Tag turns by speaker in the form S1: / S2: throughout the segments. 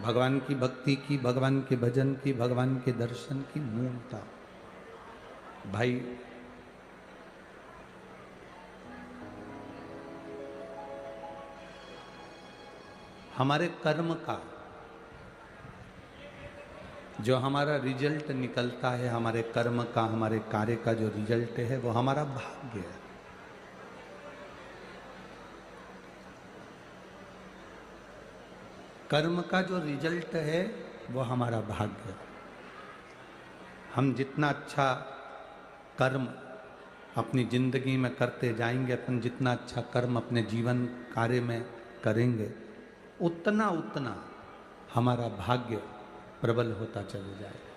S1: भगवान की भक्ति की, भगवान के भजन की, भगवान के दर्शन की मूलता। भाई हमारे कर्म का जो हमारा रिजल्ट निकलता है, हमारे कर्म का, हमारे कार्य का जो रिजल्ट है वो हमारा भाग्य है। कर्म का जो रिजल्ट है वो हमारा भाग्य है। हम जितना अच्छा कर्म अपनी जिंदगी में करते जाएंगे, अपन जितना अच्छा कर्म अपने जीवन कार्य में करेंगे, उतना उतना हमारा भाग्य प्रबल होता चले जाएगा।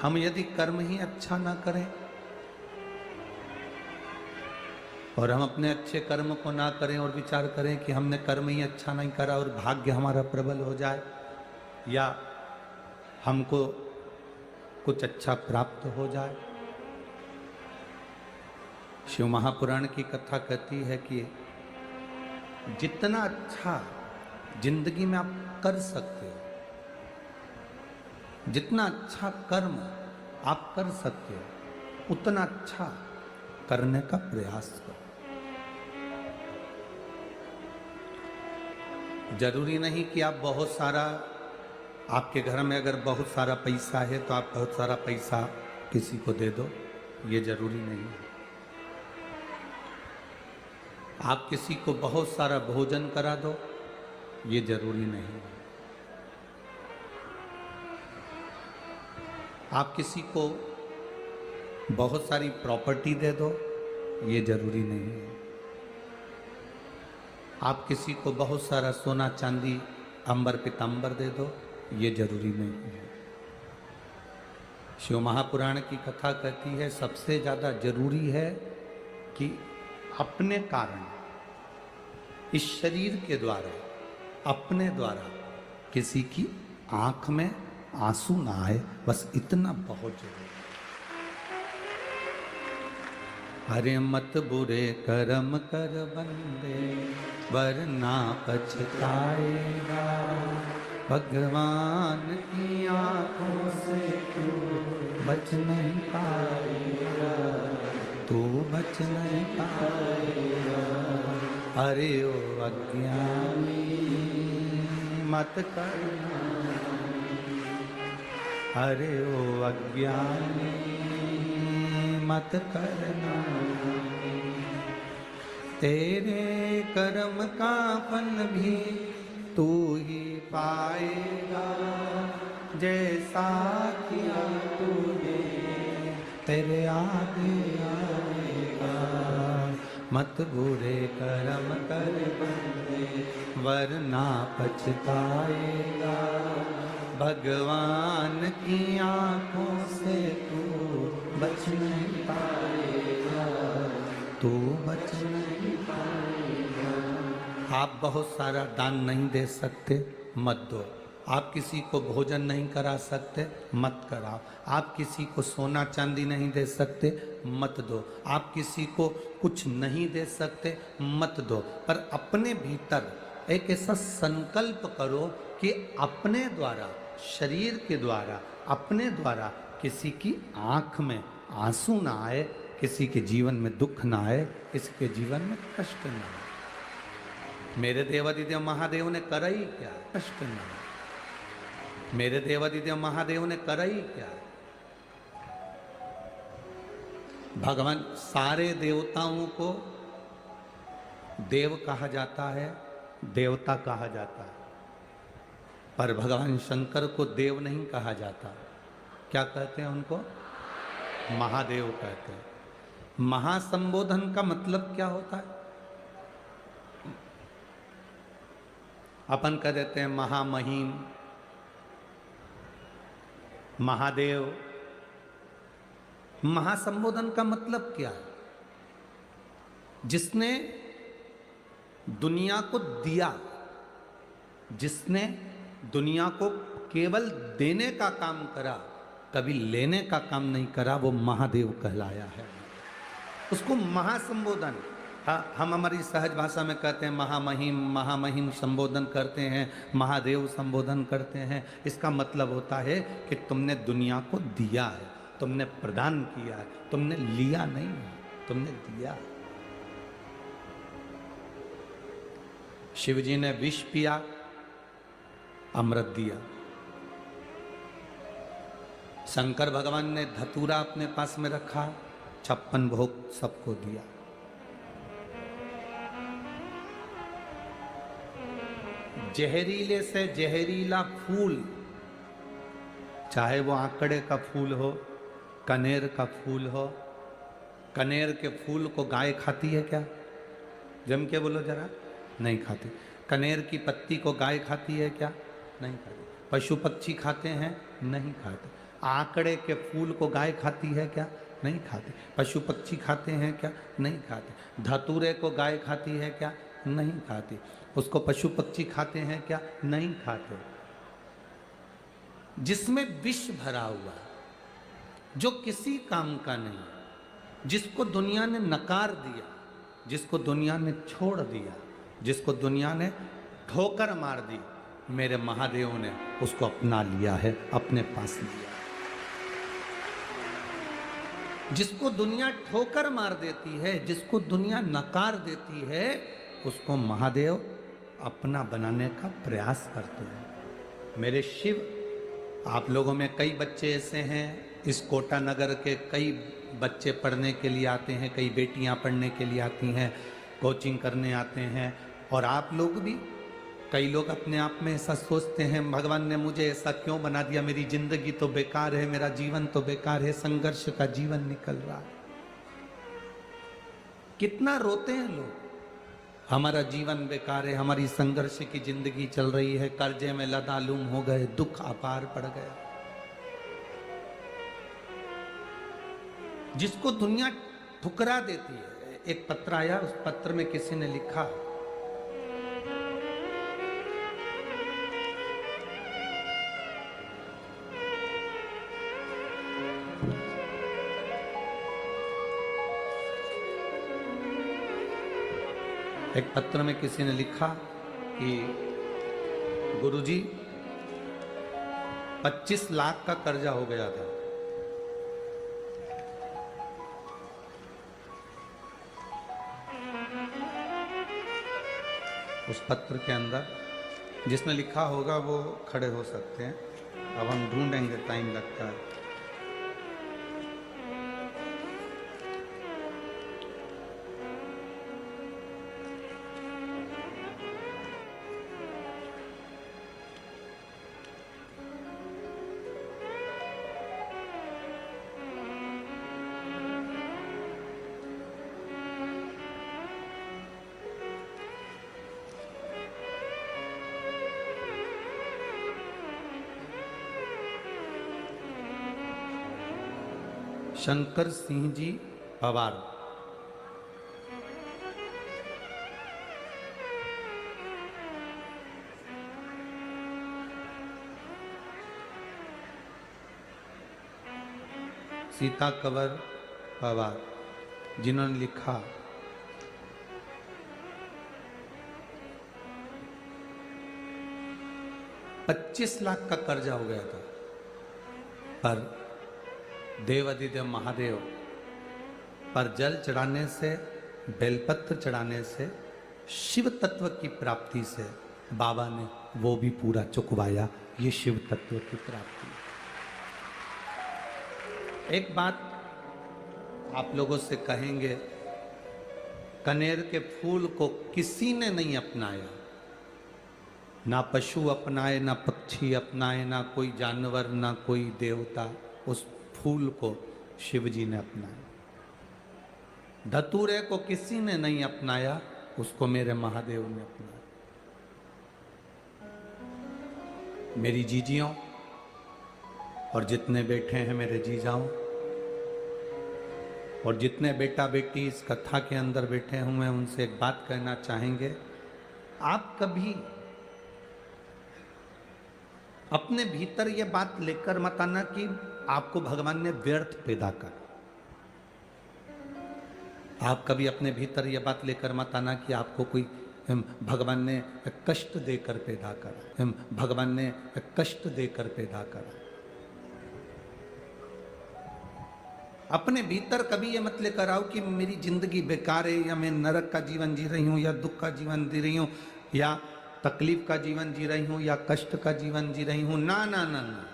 S1: हम यदि कर्म ही अच्छा ना करें और हम अपने अच्छे कर्म को ना करें और विचार करें कि हमने कर्म ही अच्छा नहीं करा और भाग्य हमारा प्रबल हो जाए या हमको कुछ अच्छा प्राप्त हो जाए। शिव महापुराण की कथा कहती है कि जितना अच्छा जिंदगी में आप कर सकते हो, जितना अच्छा कर्म आप कर सकते हो, उतना अच्छा करने का प्रयास करो। जरूरी नहीं कि आप बहुत सारा, आपके घर में अगर बहुत सारा पैसा है तो आप बहुत सारा पैसा किसी को दे दो, ये जरूरी नहीं है। आप किसी को बहुत सारा भोजन करा दो, ये जरूरी नहीं है। आप किसी को बहुत सारी प्रॉपर्टी दे दो, ये जरूरी नहीं है। आप किसी को बहुत सारा सोना चांदी अंबर पीतांबर दे दो, ये जरूरी नहीं है। शिव महापुराण की कथा कहती है सबसे ज़्यादा जरूरी है कि अपने कारण, इस शरीर के द्वारा, अपने द्वारा किसी की आंख में आंसू ना आए, बस इतना बहुत जरूरी। अरे मत बुरे कर्म कर बंदे, वरना पछताएगा, भगवान की आंखों से तू बच नहीं पाएगा, तू बच नहीं पाएगा। अरे ओ अज्ञानी मत करना, अरे ओ अज्ञानी मत करना, तेरे कर्म का फल भी तू ही पाएगा, जैसा किया तूने तेरे आगे आएगा। मत बुरे कर्म कर बंदे, वरना पछताएगा, भगवान की आंखों से तू बच नहीं पाएगा, तू बच नहीं पाएगा। आप बहुत सारा दान नहीं दे सकते, मत दो। आप किसी को भोजन नहीं करा सकते, मत कराओ। आप किसी को सोना चांदी नहीं दे सकते, मत दो। आप किसी को कुछ नहीं दे सकते, मत दो। पर अपने भीतर एक ऐसा संकल्प करो कि अपने द्वारा, शरीर के द्वारा, अपने द्वारा किसी की आंख में आंसू ना आए, किसी के जीवन में दुख ना आए, किसी के जीवन में कष्ट ना आए। मेरे देवादिदेव महादेव ने करा ही क्या? कष्ट ना आए। मेरे देवादिदेव महादेव ने करा ही क्या? भगवान, सारे देवताओं को देव कहा जाता है, देवता कहा जाता है, पर भगवान शंकर को देव नहीं कहा जाता। क्या कहते हैं उनको? महादेव कहते हैं। महासंबोधन का मतलब क्या होता है? अपन कह देते हैं महामहिम, महादेव। महासंबोधन का मतलब क्या है? जिसने दुनिया को दिया, जिसने दुनिया को केवल देने का काम करा, कभी लेने का काम नहीं करा, वो महादेव कहलाया है। उसको महासंबोधन, हाँ, हम हमारी सहज भाषा में कहते हैं महामहिम, महामहिम संबोधन करते हैं, महादेव संबोधन करते हैं। इसका मतलब होता है कि तुमने दुनिया को दिया है, तुमने प्रदान किया है, तुमने लिया नहीं है, तुमने दिया। शिव जी ने विष पिया, अमृत दिया। शंकर भगवान ने धतूरा अपने पास में रखा, 56 भोग सबको दिया। जहरीले से जहरीला फूल, चाहे वो आंकड़े का फूल हो, कनेर का फूल हो, कनेर के फूल को गाय खाती है क्या? जम के बोलो जरा, नहीं खाती। कनेर की पत्ती को गाय खाती है क्या? नहीं खाती। पशु पक्षी खाते हैं? नहीं खाते। आंकड़े के फूल को गाय खाती है क्या? नहीं खाते। पशु पक्षी खाते हैं क्या? नहीं खाते। धतूरे को गाय खाती है क्या? नहीं खाती। उसको पशु पक्षी खाते हैं क्या? नहीं खाते। जिसमें विष भरा हुआ, जो किसी काम का नहीं, जिसको दुनिया ने नकार दिया, जिसको दुनिया ने छोड़ दिया, जिसको दुनिया ने ठोकर मार दी, मेरे महादेव ने उसको अपना लिया है, अपने पास लिया। जिसको दुनिया ठोकर मार देती है, जिसको दुनिया नकार देती है, उसको महादेव अपना बनाने का प्रयास करते हैं। मेरे शिव, आप लोगों में कई बच्चे ऐसे हैं, इस कोटा नगर के कई बच्चे पढ़ने के लिए आते हैं, कई बेटियां पढ़ने के लिए आती हैं, कोचिंग करने आते हैं। और आप लोग भी, कई लोग अपने आप में ऐसा सोचते हैं, भगवान ने मुझे ऐसा क्यों बना दिया, मेरी जिंदगी तो बेकार है, मेरा जीवन तो बेकार है, संघर्ष का जीवन निकल रहा है। कितना रोते हैं लोग, हमारा जीवन बेकार है, हमारी संघर्ष की जिंदगी चल रही है, कर्जे में लदालूम हो गए, दुख अपार पड़ गया। जिसको दुनिया ठुकरा देती है। एक पत्र आया, उस पत्र में किसी ने लिखा, एक पत्र में किसी ने लिखा कि गुरुजी 25 लाख का कर्जा हो गया था। उस पत्र के अंदर जिसने लिखा होगा वो खड़े हो सकते हैं, अब हम ढूंढेंगे, टाइम लगता है। शंकर सिंह जी पवार, सीता कंवर पवार, जिन्होंने लिखा, $25 लाख का कर्जा हो गया था, पर देवाधिदेव महादेव पर जल चढ़ाने से, बेलपत्र चढ़ाने से, शिव तत्व की प्राप्ति से बाबा ने वो भी पूरा चुकवाया। ये शिव तत्व की प्राप्ति। एक बात आप लोगों से कहेंगे, कनेर के फूल को किसी ने नहीं अपनाया, ना पशु अपनाए, ना पक्षी अपनाए, ना कोई जानवर, ना कोई देवता। उस फूल को शिव जी ने अपनाया। धतूरे को किसी ने नहीं अपनाया, उसको मेरे महादेव ने अपनाया। मेरी जीजियों और जितने बैठे हैं मेरे जीजाओं, और जितने बेटा बेटी इस कथा के अंदर बैठे हुए हैं, उनसे एक बात कहना चाहेंगे, आप कभी अपने भीतर ये बात लेकर मत आना कि आपको भगवान ने व्यर्थ पैदा कर। आप कभी अपने भीतर ये बात लेकर मत आना कि आपको कोई भगवान ने कष्ट देकर पैदा करा, भगवान ने कष्ट देकर पैदा करा। अपने भीतर कभी ये मत लेकर आओ कि मेरी जिंदगी बेकार है, या मैं नरक का जीवन जी रही हूं, या दुख का जीवन जी रही हूं, या तकलीफ का जीवन जी रही हूं, या कष्ट का जीवन जी रही हूं। ना ना ना ना,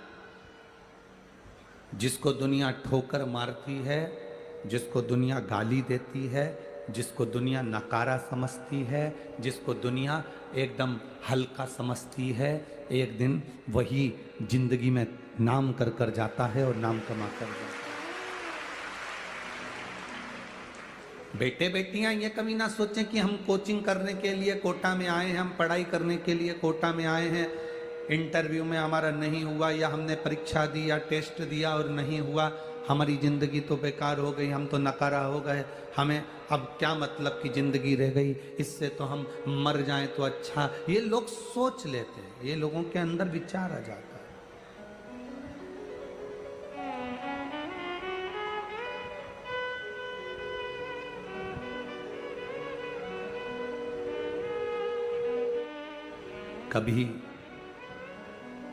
S1: जिसको दुनिया ठोकर मारती है, जिसको दुनिया गाली देती है, जिसको दुनिया नकारा समझती है, जिसको दुनिया एकदम हल्का समझती है, एक दिन वही जिंदगी में नाम कर कर जाता है और नाम कमा कर जाता है। बेटे बेटियां ये कभी ना सोचें कि हम कोचिंग करने के लिए कोटा में आए हैं, हम पढ़ाई करने के लिए कोटा में आए हैं, इंटरव्यू में हमारा नहीं हुआ, या हमने परीक्षा दी या टेस्ट दिया और नहीं हुआ, हमारी ज़िंदगी तो बेकार हो गई, हम तो नकारा हो गए, हमें अब क्या मतलब की ज़िंदगी रह गई, इससे तो हम मर जाएं तो अच्छा। ये लोग सोच लेते हैं, ये लोगों के अंदर विचार आ जाता है। कभी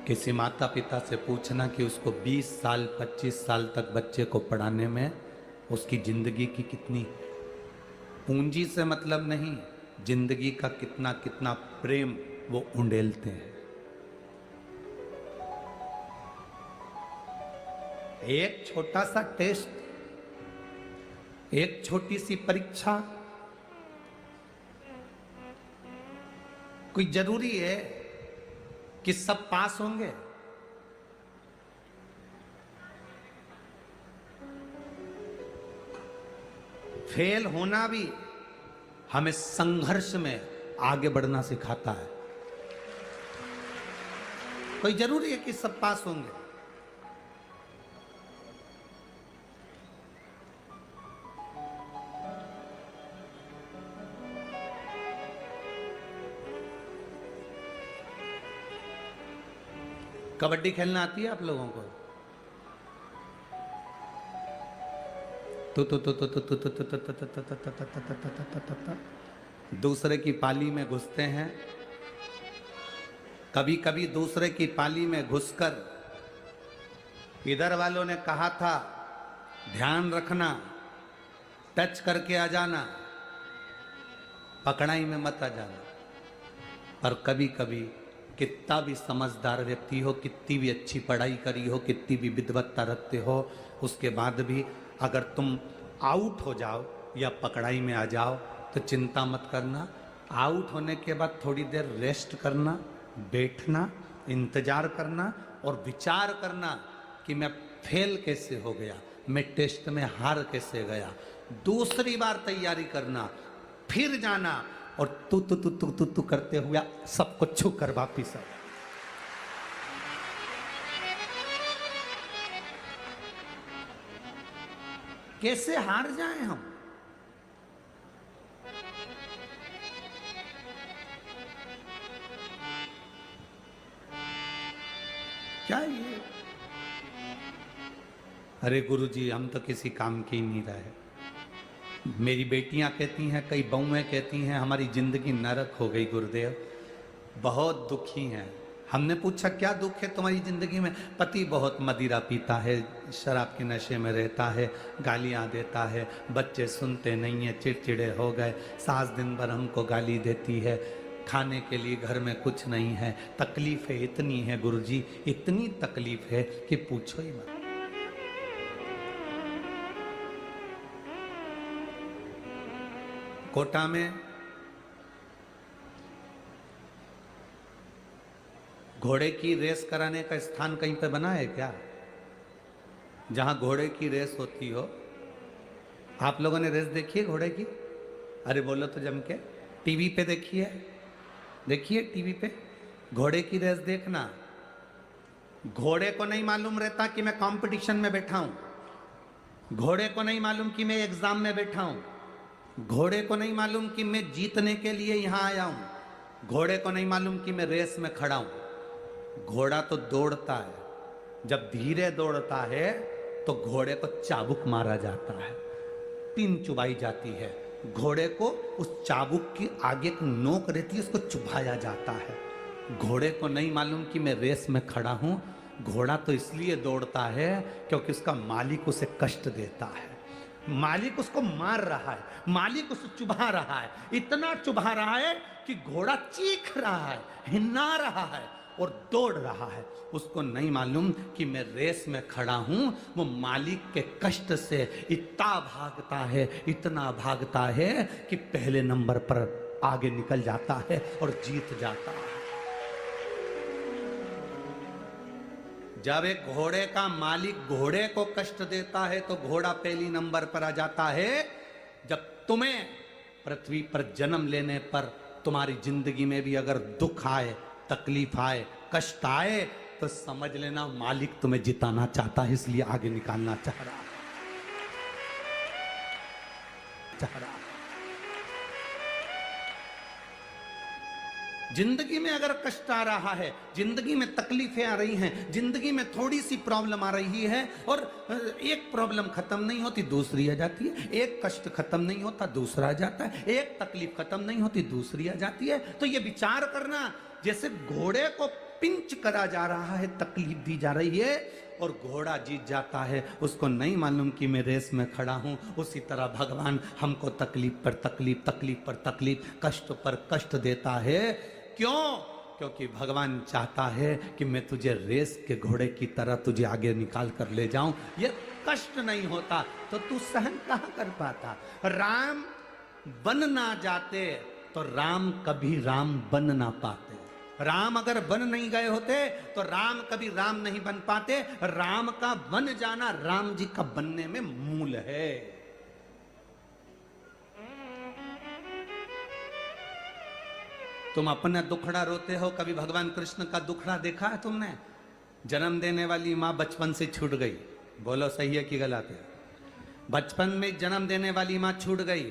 S1: किसी माता पिता से पूछना कि उसको 20 साल 25 साल तक बच्चे को पढ़ाने में उसकी जिंदगी की कितनी पूंजी से मतलब नहीं, जिंदगी का कितना कितना प्रेम वो उंडेलते हैं। एक छोटा सा टेस्ट, एक छोटी सी परीक्षा, कोई जरूरी है कि सब पास होंगे? फेल होना भी हमें संघर्ष में आगे बढ़ना सिखाता है। कोई जरूरी है कि सब पास होंगे? कबड्डी खेलना आती है आप लोगों को? दूसरे की पाली में घुसते हैं, कभी कभी दूसरे की पाली में घुसकर इधर वालों ने कहा था ध्यान रखना, टच करके आ जाना, पकड़ाई में मत आ जाना। पर कभी कभी कितना भी समझदार व्यक्ति हो, कितनी भी अच्छी पढ़ाई करी हो, कितनी भी विद्वत्ता रखते हो, उसके बाद भी अगर तुम आउट हो जाओ या पकड़ाई में आ जाओ तो चिंता मत करना। आउट होने के बाद थोड़ी देर रेस्ट करना, बैठना, इंतजार करना और विचार करना कि मैं फेल कैसे हो गया, मैं टेस्ट में हार कैसे गया। दूसरी बार तैयारी करना, फिर जाना और तू तू तू तू तू तू करते हुए सबको छू कर वापिस आ। कैसे हार जाएं हम? क्या ये? अरे गुरुजी हम तो किसी काम के ही नहीं रहे। मेरी बेटियां कहती हैं, कई बहुएं कहती हैं हमारी जिंदगी नरक हो गई गुरुदेव, बहुत दुखी हैं। हमने पूछा क्या दुख है तुम्हारी जिंदगी में? पति बहुत मदिरा पीता है, शराब के नशे में रहता है, गालियां देता है, बच्चे सुनते नहीं है, चिड़चिड़े हो गए, सास दिन भर हमको गाली देती है, खाने के लिए घर में कुछ नहीं है, तकलीफें इतनी है गुरुजी, इतनी तकलीफ है कि पूछो ही मत। कोटा में घोड़े की रेस कराने का स्थान कहीं पे बना है क्या, जहां घोड़े की रेस होती हो? आप लोगों ने रेस देखी है घोड़े की? अरे बोलो तो जम के। टीवी पे देखी है? देखिए टीवी पे घोड़े की रेस देखना। घोड़े को नहीं मालूम रहता कि मैं कंपटीशन में बैठा हूं, घोड़े को नहीं मालूम कि मैं एग्जाम में बैठा हूं, घोड़े को नहीं मालूम कि मैं जीतने के लिए यहां आया हूं, घोड़े को नहीं मालूम कि मैं रेस में खड़ा हूं। घोड़ा तो दौड़ता है, जब धीरे दौड़ता है तो घोड़े को चाबुक मारा जाता है, पिन चुबाई जाती है, घोड़े को उस चाबुक की आगे एक नोक रहती है, उसको चुभाया जाता है। घोड़े को नहीं मालूम कि मैं रेस में खड़ा हूं। घोड़ा तो इसलिए दौड़ता है क्योंकि उसका मालिक उसे कष्ट देता है, मालिक उसको मार रहा है, मालिक उसे चुभा रहा है, इतना चुभा रहा है कि घोड़ा चीख रहा है, हिन्ना रहा है और दौड़ रहा है। उसको नहीं मालूम कि मैं रेस में खड़ा हूं। वो मालिक के कष्ट से इतना भागता है, इतना भागता है कि पहले नंबर पर आगे निकल जाता है और जीत जाता है। जब एक घोड़े का मालिक घोड़े को कष्ट देता है तो घोड़ा पहली नंबर पर आ जाता है। जब तुम्हें पृथ्वी पर जन्म लेने पर तुम्हारी जिंदगी में भी अगर दुख आए, तकलीफ आए, कष्ट आए, तो समझ लेना मालिक तुम्हें जिताना चाहता है, इसलिए आगे निकालना चाह रहा है। जिंदगी में अगर कष्ट आ रहा है, जिंदगी में तकलीफें आ रही हैं, जिंदगी में थोड़ी सी प्रॉब्लम आ रही है और एक प्रॉब्लम खत्म नहीं होती दूसरी आ जाती है, एक कष्ट खत्म नहीं होता दूसरा आ जाता है, एक तकलीफ खत्म नहीं होती दूसरी आ जाती है। तो ये विचार करना, जैसे घोड़े को पिंच करा जा रहा है, तकलीफ दी जा रही है और घोड़ा जीत जाता है, उसको नहीं मालूम कि मैं रेस में खड़ा हूं। उसी तरह भगवान हमको तकलीफ पर तकलीफ, तकलीफ पर तकलीफ, कष्ट पर कष्ट देता है। क्यों? क्योंकि भगवान चाहता है कि मैं तुझे रेस के घोड़े की तरह तुझे आगे निकाल कर ले जाऊं। ये कष्ट नहीं होता तो तू सहन कहां कर पाता। राम बन ना जाते तो राम कभी राम बन ना पाते। राम अगर बन नहीं गए होते तो राम कभी राम नहीं बन पाते। राम का बन जाना राम जी का बनने में मूल है। तुम अपना दुखड़ा रोते हो, कभी भगवान कृष्ण का दुखड़ा देखा है तुमने? जन्म देने वाली माँ बचपन से छूट गई, बोलो सही है कि गलत है? बचपन में जन्म देने वाली माँ छूट गई,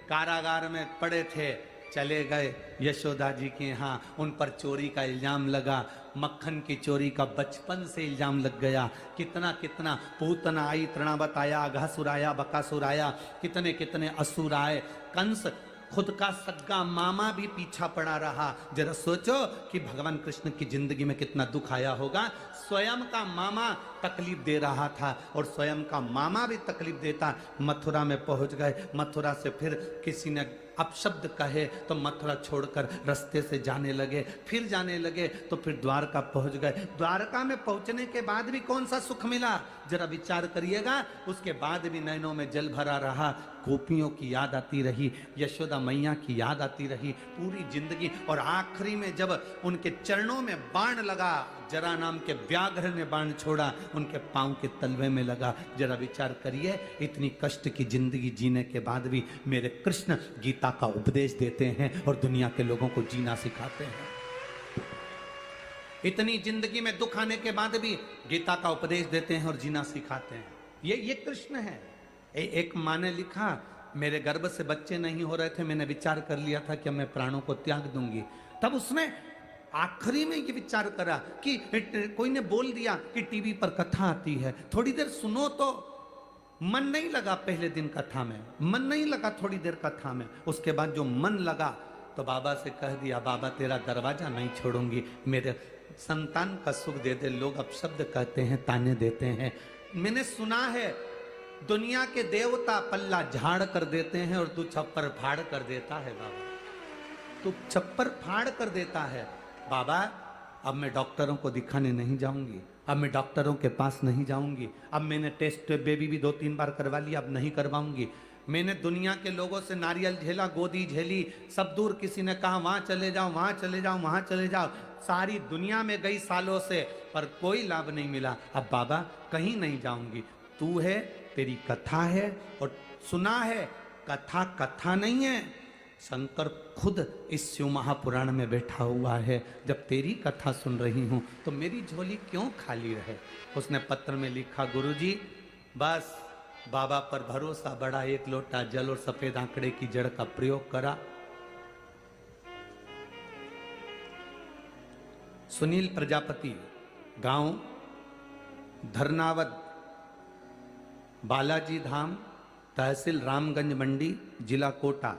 S1: कारागार में पड़े थे, चले गए यशोदा जी के यहाँ, उन पर चोरी का इल्जाम लगा, मक्खन की चोरी का बचपन से इल्जाम लग गया। कितना कितना पूतना आई, तृणावत आया, अघासुर आया, बकासुर आया, कितने कितने असुर आए। कंस खुद का सग्गा मामा भी पीछा पड़ा रहा। जरा सोचो कि भगवान कृष्ण की जिंदगी में कितना दुख आया होगा। स्वयं का मामा तकलीफ दे रहा था और स्वयं का मामा भी तकलीफ देता। मथुरा में पहुंच गए, मथुरा से फिर किसी ने अपशब्द कहे तो मथुरा छोड़कर रास्ते से जाने लगे, फिर जाने लगे तो फिर द्वारका पहुंच गए। द्वारका में पहुंचने के बाद भी कौन सा सुख मिला, जरा विचार करिएगा। उसके बाद भी नैनों में जल भरा रहा, गोपियों की याद आती रही, यशोदा मैया की याद आती रही पूरी जिंदगी। और आखिरी में जब उनके चरणों में बाण लगा, जरा नाम के व्याघ्र ने बाण छोड़ा, उनके पांव के तलवे में लगा। जरा विचार करिए, इतनी कष्ट की जिंदगी जीने के बाद भी मेरे कृष्ण गीता का उपदेश देते हैं और दुनिया के लोगों को जीना सिखाते हैं। इतनी जिंदगी में दुख आने के बाद भी गीता का उपदेश देते हैं और जीना सिखाते हैं। ये कृष्ण है। एक माँ ने लिखा, मेरे गर्भ से बच्चे नहीं हो रहे थे, मैंने विचार कर लिया था कि मैं प्राणों को त्याग दूंगी। तब उसने आखिरी में ये विचार करा कि कोई ने बोल दिया कि टीवी पर कथा आती है, थोड़ी देर सुनो तो। मन नहीं लगा पहले दिन कथा में, मन नहीं लगा थोड़ी देर कथा में। उसके बाद जो मन लगा तो बाबा से कह दिया, बाबा तेरा दरवाजा नहीं छोड़ूंगी, मेरे संतान का सुख दे दे। लोग अपशब्द कहते हैं, ताने देते हैं। मैंने सुना है दुनिया के देवता पल्ला झाड़ कर देते हैं और तू छप्पर फाड़ कर देता है। बाबा तू छप्पर फाड़ कर देता है। बाबा अब मैं डॉक्टरों को दिखाने नहीं जाऊंगी, अब मैं डॉक्टरों के पास नहीं जाऊंगी, अब मैंने टेस्ट बेबी भी 2-3 बार करवा लिया, अब नहीं करवाऊंगी। मैंने दुनिया के लोगों से नारियल झेला, गोदी झेली, सब दूर किसी ने कहा वहां चले जाओ, वहां चले जाओ, वहां चले जाओ, सारी दुनिया में गई सालों से, पर कोई लाभ नहीं मिला। अब बाबा कहीं नहीं जाऊंगी, तू है, तेरी कथा है और सुना है कथा कथा नहीं है, शंकर खुद इस शिव महापुराण में बैठा हुआ है। जब तेरी कथा सुन रही हूं तो मेरी झोली क्यों खाली रहे। उसने पत्र में लिखा, गुरुजी बस बाबा पर भरोसा बड़ा, एक लोटा जल और सफेद आंकड़े की जड़ का प्रयोग करा। सुनील प्रजापति, गांव धरनावद, बालाजी धाम, तहसील रामगंज मंडी, जिला कोटा।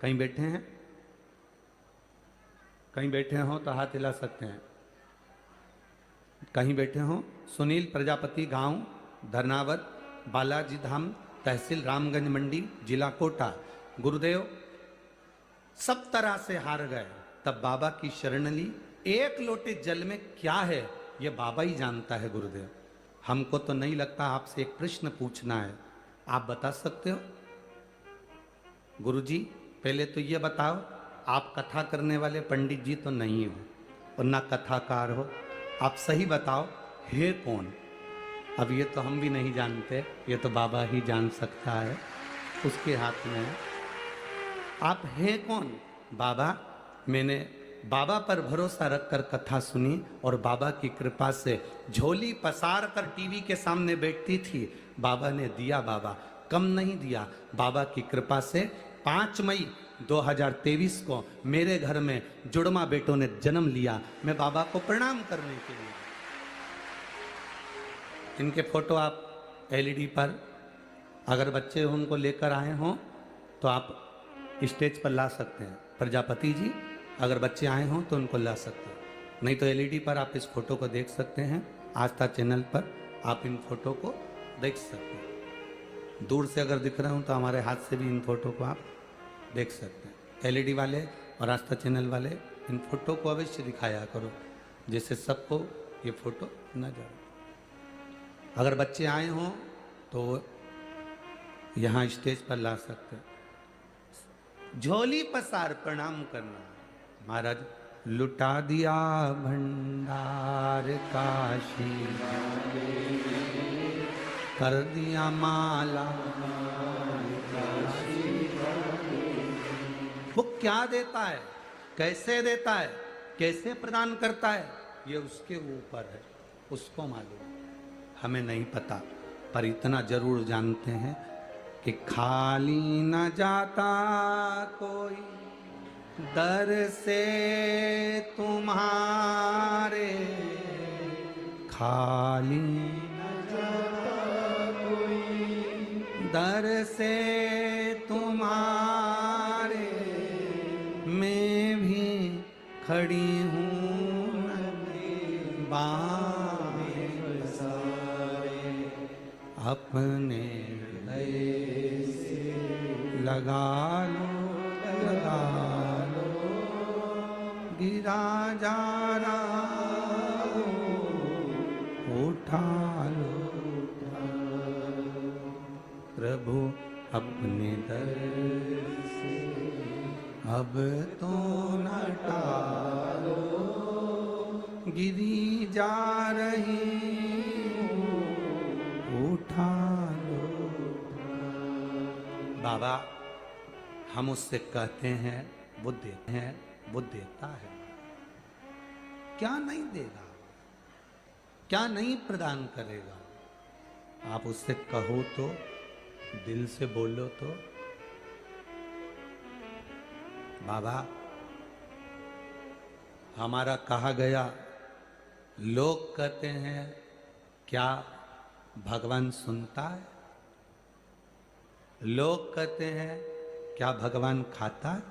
S1: कहीं बैठे हैं? कहीं बैठे हो तो हाथ हिला सकते हैं। कहीं बैठे हो? सुनील प्रजापति, गांव धरनावत, बालाजी धाम, तहसील रामगंज मंडी, जिला कोटा। गुरुदेव सब तरह से हार गए, तब बाबा की शरण ली। एक लोटे जल में क्या है ये बाबा ही जानता है गुरुदेव, हमको तो नहीं लगता। आपसे एक प्रश्न पूछना है, आप बता सकते हो? गुरुजी पहले तो ये बताओ, आप कथा करने वाले पंडित जी तो नहीं हो और ना कथाकार हो, आप सही बताओ है कौन? अब ये तो हम भी नहीं जानते, ये तो बाबा ही जान सकता है, उसके हाथ में है। आप हैं कौन? बाबा, मैंने बाबा पर भरोसा रखकर कथा सुनी और बाबा की कृपा से झोली पसार कर टीवी के सामने बैठती थी। बाबा ने दिया, बाबा कम नहीं दिया। बाबा की कृपा से 5 मई 2023 को मेरे घर में जुड़वा बेटों ने जन्म लिया। मैं बाबा को प्रणाम करने के लिए, इनके फोटो आप एलईडी पर, अगर बच्चे उनको लेकर आए हों तो आप स्टेज पर ला सकते हैं। प्रजापति जी अगर बच्चे आए हों तो उनको ला सकते हैं, नहीं तो एलईडी पर आप इस फोटो को देख सकते हैं। आस्था चैनल पर आप इन फोटो को देख सकते हैं। दूर से अगर दिख रहा हूं तो हमारे हाथ से भी इन फोटो को आप देख सकते हैं। एलईडी वाले और आस्था चैनल वाले इन फोटो को अवश्य दिखाया करो, जिससे सबको ये फोटो नजर। अगर बच्चे आए हों तो यहाँ स्टेज पर ला सकते हैं। झोली पसार प्रणाम करना। महाराज लुटा दिया भंडार काशी, कर दिया माला। वो क्या देता है, कैसे देता है, कैसे प्रदान करता है, ये उसके ऊपर है, उसको मालूम, हमें नहीं पता। पर इतना जरूर जानते हैं कि खाली न जाता कोई दर से तुम्हारे, खाली न जाता कोई दर से तुम्हारे, मैं भी खड़ी हूँ बाएं बसारे, अपने हृदय से लगा लो, लगा लो, गिरा जा रहा हो, उठा लो, प्रभु अपने दर से अब तो न टालो, गिरी जा रही उठा लो। बाबा हम उससे कहते हैं वो देते हैं, वो देता है, क्या नहीं देगा, क्या नहीं प्रदान करेगा। आप उससे कहो तो, दिल से बोलो तो, बाबा हमारा कहा गया, लोग कहते हैं क्या भगवान सुनता है, लोग कहते हैं क्या भगवान खाता है।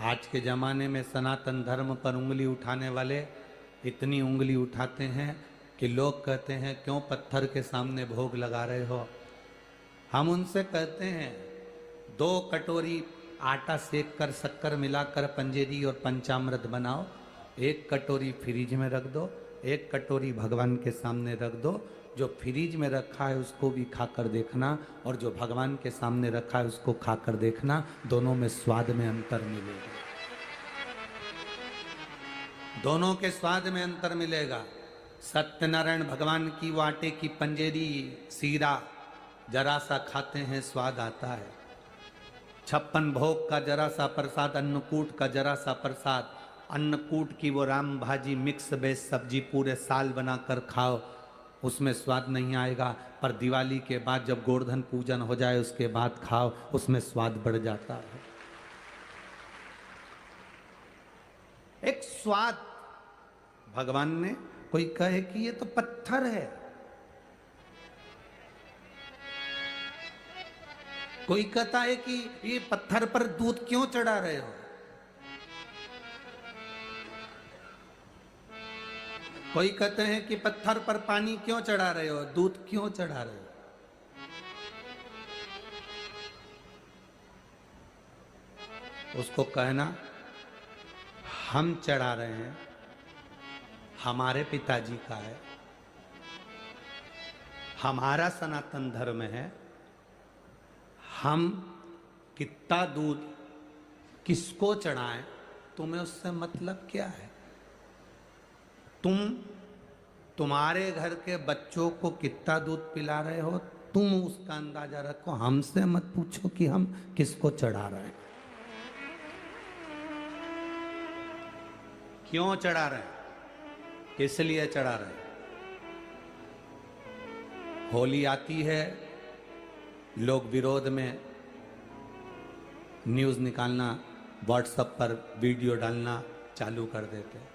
S1: आज के जमाने में सनातन धर्म पर उंगली उठाने वाले इतनी उंगली उठाते हैं कि लोग कहते हैं क्यों पत्थर के सामने भोग लगा रहे हो। हम उनसे कहते हैं 2 कटोरी आटा सेक कर शक्कर मिलाकर पंजेरी और पंचामृत बनाओ, 1 कटोरी फ्रिज में रख दो, 1 कटोरी भगवान के सामने रख दो। जो फ्रिज में रखा है उसको भी खाकर देखना और जो भगवान के सामने रखा है उसको खाकर देखना, दोनों में स्वाद में अंतर मिलेगा, दोनों के स्वाद में अंतर मिलेगा। सत्यनारायण भगवान की वो आटे की पंजेरी सीरा जरा सा खाते हैं स्वाद आता है, 56 भोग का जरा सा प्रसाद, अन्नकूट का जरा सा प्रसाद, अन्नकूट की वो राम भाजी मिक्स बेस सब्जी पूरे साल बनाकर खाओ, उसमें स्वाद नहीं आएगा। पर दिवाली के बाद जब गोवर्धन पूजन हो जाए उसके बाद खाओ, उसमें स्वाद बढ़ जाता है। एक स्वाद भगवान ने, कोई कहे कि ये तो पत्थर है, कोई कहता है कि ये पत्थर पर दूध क्यों चढ़ा रहे हो, कोई कहते हैं कि पत्थर पर पानी क्यों चढ़ा रहे हो, दूध क्यों चढ़ा रहे हो। उसको कहना हम चढ़ा रहे हैं, हमारे पिताजी का है, हमारा सनातन धर्म है, हम कितना दूध किसको चढ़ाएं, तुम्हें उससे मतलब क्या है। तुम्हारे घर के बच्चों को कितना दूध पिला रहे हो, तुम उसका अंदाजा रखो, हमसे मत पूछो कि हम किसको चढ़ा रहे हैं, क्यों चढ़ा रहे हैं, किस लिए चढ़ा रहे हैं। होली आती है, लोग विरोध में न्यूज़ निकालना, व्हाट्सएप पर वीडियो डालना चालू कर देते हैं।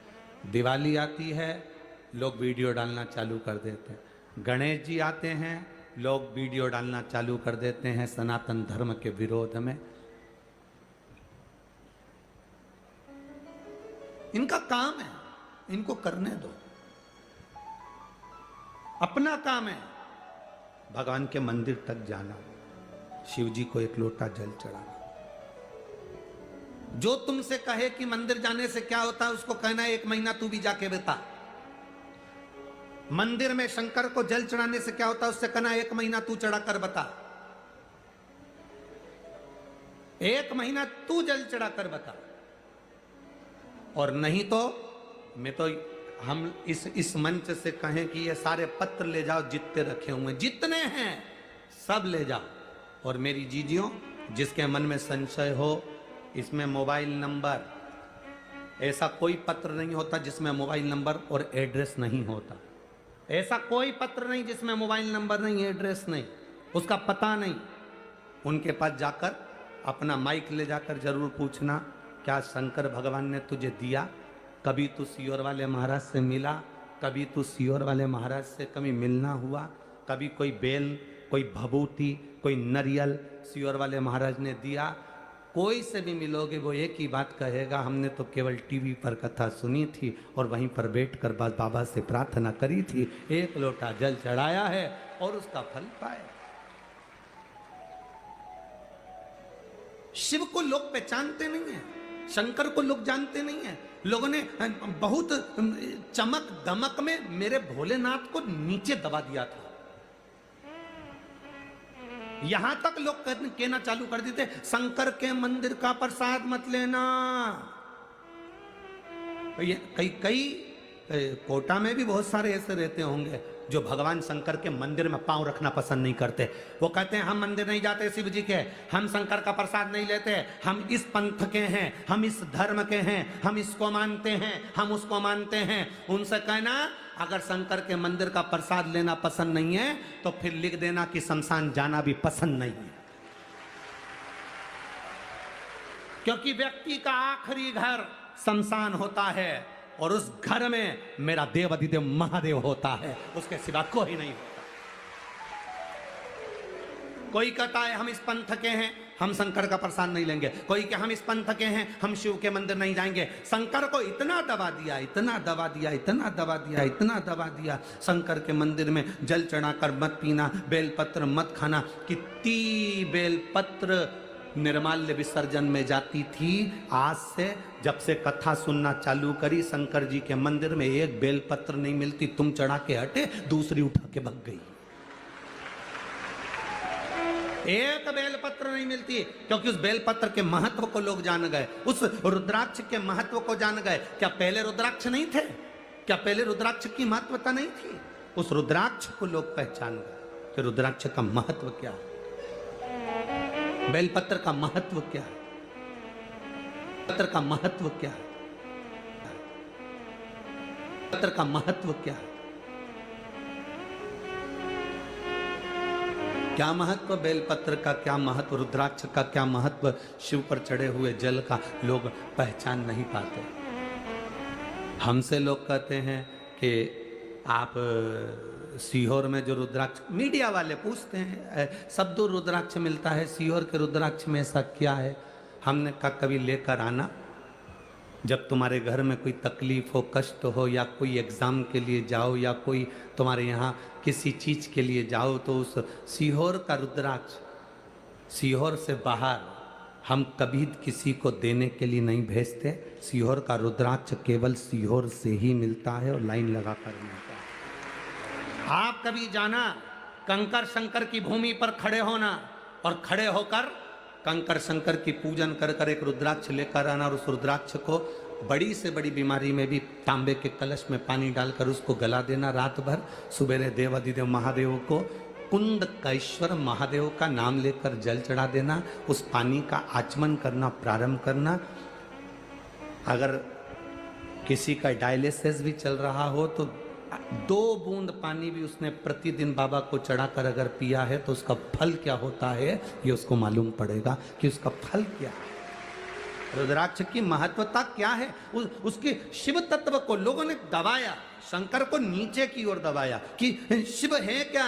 S1: दिवाली आती है, लोग वीडियो डालना चालू कर देते हैं। गणेश जी आते हैं, लोग वीडियो डालना चालू कर देते हैं सनातन धर्म के विरोध में। इनका काम है, इनको करने दो, अपना काम है भगवान के मंदिर तक जाना, शिव जी को एक लोटा जल चढ़ाना। जो तुमसे कहे कि मंदिर जाने से क्या होता है, उसको कहना है 1 महीना तू भी जाके बता। मंदिर में शंकर को जल चढ़ाने से क्या होता है, उससे कहना 1 महीना तू चढ़ा कर बता। 1 महीना तू जल चढ़ा कर बता। और नहीं तो मैं तो हम इस मंच से कहें कि ये सारे पत्र ले जाओ, जितने रखे हुए जितने हैं सब ले जाओ। और मेरी जीजियों, जिसके मन में संशय हो, इसमें मोबाइल नंबर, ऐसा कोई पत्र नहीं होता जिसमें मोबाइल नंबर और एड्रेस नहीं होता। ऐसा कोई पत्र नहीं जिसमें मोबाइल नंबर नहीं, एड्रेस नहीं, उसका पता नहीं। उनके पास जाकर अपना माइक ले जाकर जरूर पूछना, क्या शंकर भगवान ने तुझे दिया? कभी तू सीहोर वाले महाराज से मिला? कभी तू सीहोर वाले महाराज से कभी मिलना हुआ? कभी कोई बेल, कोई भभूति, कोई नरियल सीहोर वाले महाराज ने दिया? कोई से भी मिलोगे वो एक ही बात कहेगा, हमने तो केवल टीवी पर कथा सुनी थी और वहीं पर बैठकर बाबा से प्रार्थना करी थी, 1 लोटा जल चढ़ाया है और उसका फल पाया। शिव को लोग पहचानते नहीं है, शंकर को लोग जानते नहीं है। लोगों ने बहुत चमक दमक में मेरे भोलेनाथ को नीचे दबा दिया था। यहां तक लोग कहना चालू कर देते, शंकर के मंदिर का प्रसाद मत लेना। कई कोटा में भी बहुत सारे ऐसे रहते होंगे जो भगवान शंकर के मंदिर में पांव रखना पसंद नहीं करते। वो कहते हैं हम मंदिर नहीं जाते शिव जी के, हम शंकर का प्रसाद नहीं लेते, हम इस पंथ के हैं, हम इस धर्म के हैं, हम इसको मानते हैं, हम उसको मानते हैं। उनसे कहना, अगर शंकर के मंदिर का प्रसाद लेना पसंद नहीं है तो फिर लिख देना कि शमशान जाना भी पसंद नहीं है। क्योंकि व्यक्ति का आखिरी घर शमशान होता है और उस घर में मेरा देव अधिदेव महादेव होता है, उसके सिवा कोई नहीं होता। कोई कहता है हम इस पंथ के हैं, हम शंकर का प्रसाद नहीं लेंगे। कोई कि हम इस पंथ के हैं, हम शिव के मंदिर नहीं जाएंगे। शंकर को इतना दबा दिया, इतना दबा दिया, इतना दबा दिया, इतना दबा दिया, शंकर के मंदिर में जल चढ़ाकर मत पीना, बेलपत्र मत खाना। कितनी बेलपत्र निर्माल्य विसर्जन में जाती थी। आज से जब से कथा सुनना चालू करी, शंकर जी के मंदिर में एक बेलपत्र नहीं मिलती। तुम चढ़ा के हटे, दूसरी उठा के भग गई। एक बेलपत्र नहीं मिलती, क्योंकि उस बेलपत्र के महत्व को लोग जान गए, उस रुद्राक्ष के महत्व को जान गए। क्या पहले रुद्राक्ष नहीं थे? क्या पहले रुद्राक्ष की महत्वता नहीं थी? उस रुद्राक्ष को लोग पहचान गए कि रुद्राक्ष का महत्व क्या है, बेलपत्र का महत्व क्या है, पत्र का महत्व क्या है, पत्र का महत्व क्या है। क्या महत्व बेलपत्र का, क्या महत्व रुद्राक्ष का, क्या महत्व शिव पर चढ़े हुए जल का लोग पहचान नहीं पाते। हमसे लोग कहते हैं कि आप सीहोर में जो रुद्राक्ष, मीडिया वाले पूछते हैं सब दूर रुद्राक्ष मिलता है, सीहोर के रुद्राक्ष में ऐसा क्या है? हमने कहा कभी लेकर आना, जब तुम्हारे घर में कोई तकलीफ हो, कष्ट हो, या कोई एग्ज़ाम के लिए जाओ, या कोई तुम्हारे यहाँ किसी चीज़ के लिए जाओ, तो उस सीहोर का रुद्राक्ष, सीहोर से बाहर हम कभी किसी को देने के लिए नहीं भेजते। सीहोर का रुद्राक्ष केवल सीहोर से ही मिलता है और लाइन लगा कर मिलता है। आप कभी जाना, कंकर शंकर की भूमि पर खड़े होना और खड़े होकर कंकर शंकर की पूजन कर कर एक रुद्राक्ष लेकर आना, और उस रुद्राक्ष को बड़ी से बड़ी बीमारी में भी तांबे के कलश में पानी डालकर उसको गला देना रात भर। सुबेरे देवाधिदेव महादेव को, कुंडकेश्वर महादेव का नाम लेकर जल चढ़ा देना, उस पानी का आचमन करना प्रारंभ करना। अगर किसी का डायलिसिस भी चल रहा हो तो 2 बूंद पानी भी उसने प्रतिदिन बाबा को चढ़ाकर अगर पिया है तो उसका फल क्या होता है ये उसको मालूम पड़ेगा कि उसका फल क्या है। रुद्राक्ष की महत्वता क्या है? उसके शिव तत्व को लोगों ने दबाया, शंकर को नीचे की ओर दबाया कि शिव है क्या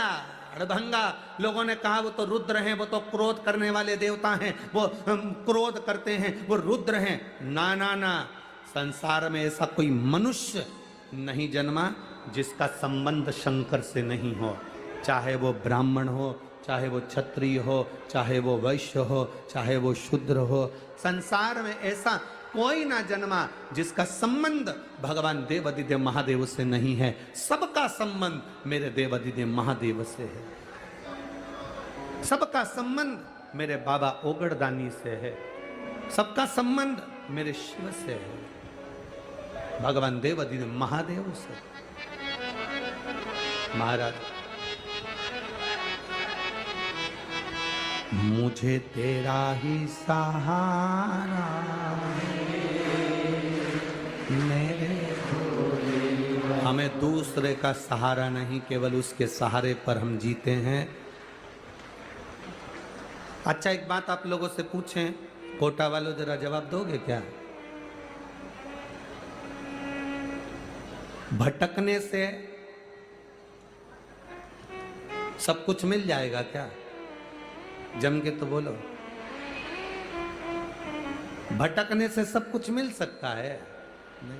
S1: अड़भंगा। लोगों ने कहा वो तो रुद्र हैं, वो तो क्रोध करने वाले देवता हैं, वो क्रोध करते हैं, वो रुद्र हैं। ना ना ना, संसार में ऐसा कोई मनुष्य नहीं जन्मा जिसका संबंध शंकर से नहीं हो, चाहे वो ब्राह्मण हो, चाहे वो क्षत्रिय हो, चाहे वो वैश्य हो, चाहे वो शूद्र हो। संसार में ऐसा कोई ना जन्मा जिसका संबंध भगवान देवाधिदेव महादेव से नहीं है। सबका संबंध मेरे देवाधिदेव महादेव से है, सबका संबंध मेरे बाबा ओगड़दानी से है, सबका संबंध मेरे शिव से है, भगवान देवाधिदेव महादेव से। महाराज, मुझे तेरा ही सहारा मेरे, हमें दूसरे का सहारा नहीं, केवल उसके सहारे पर हम जीते हैं। अच्छा, एक बात आप लोगों से पूछें, कोटा वालों जरा जवाब दोगे क्या? भटकने से सब कुछ मिल जाएगा क्या? जम के तो बोलो। भटकने से सब कुछ मिल सकता है? नहीं।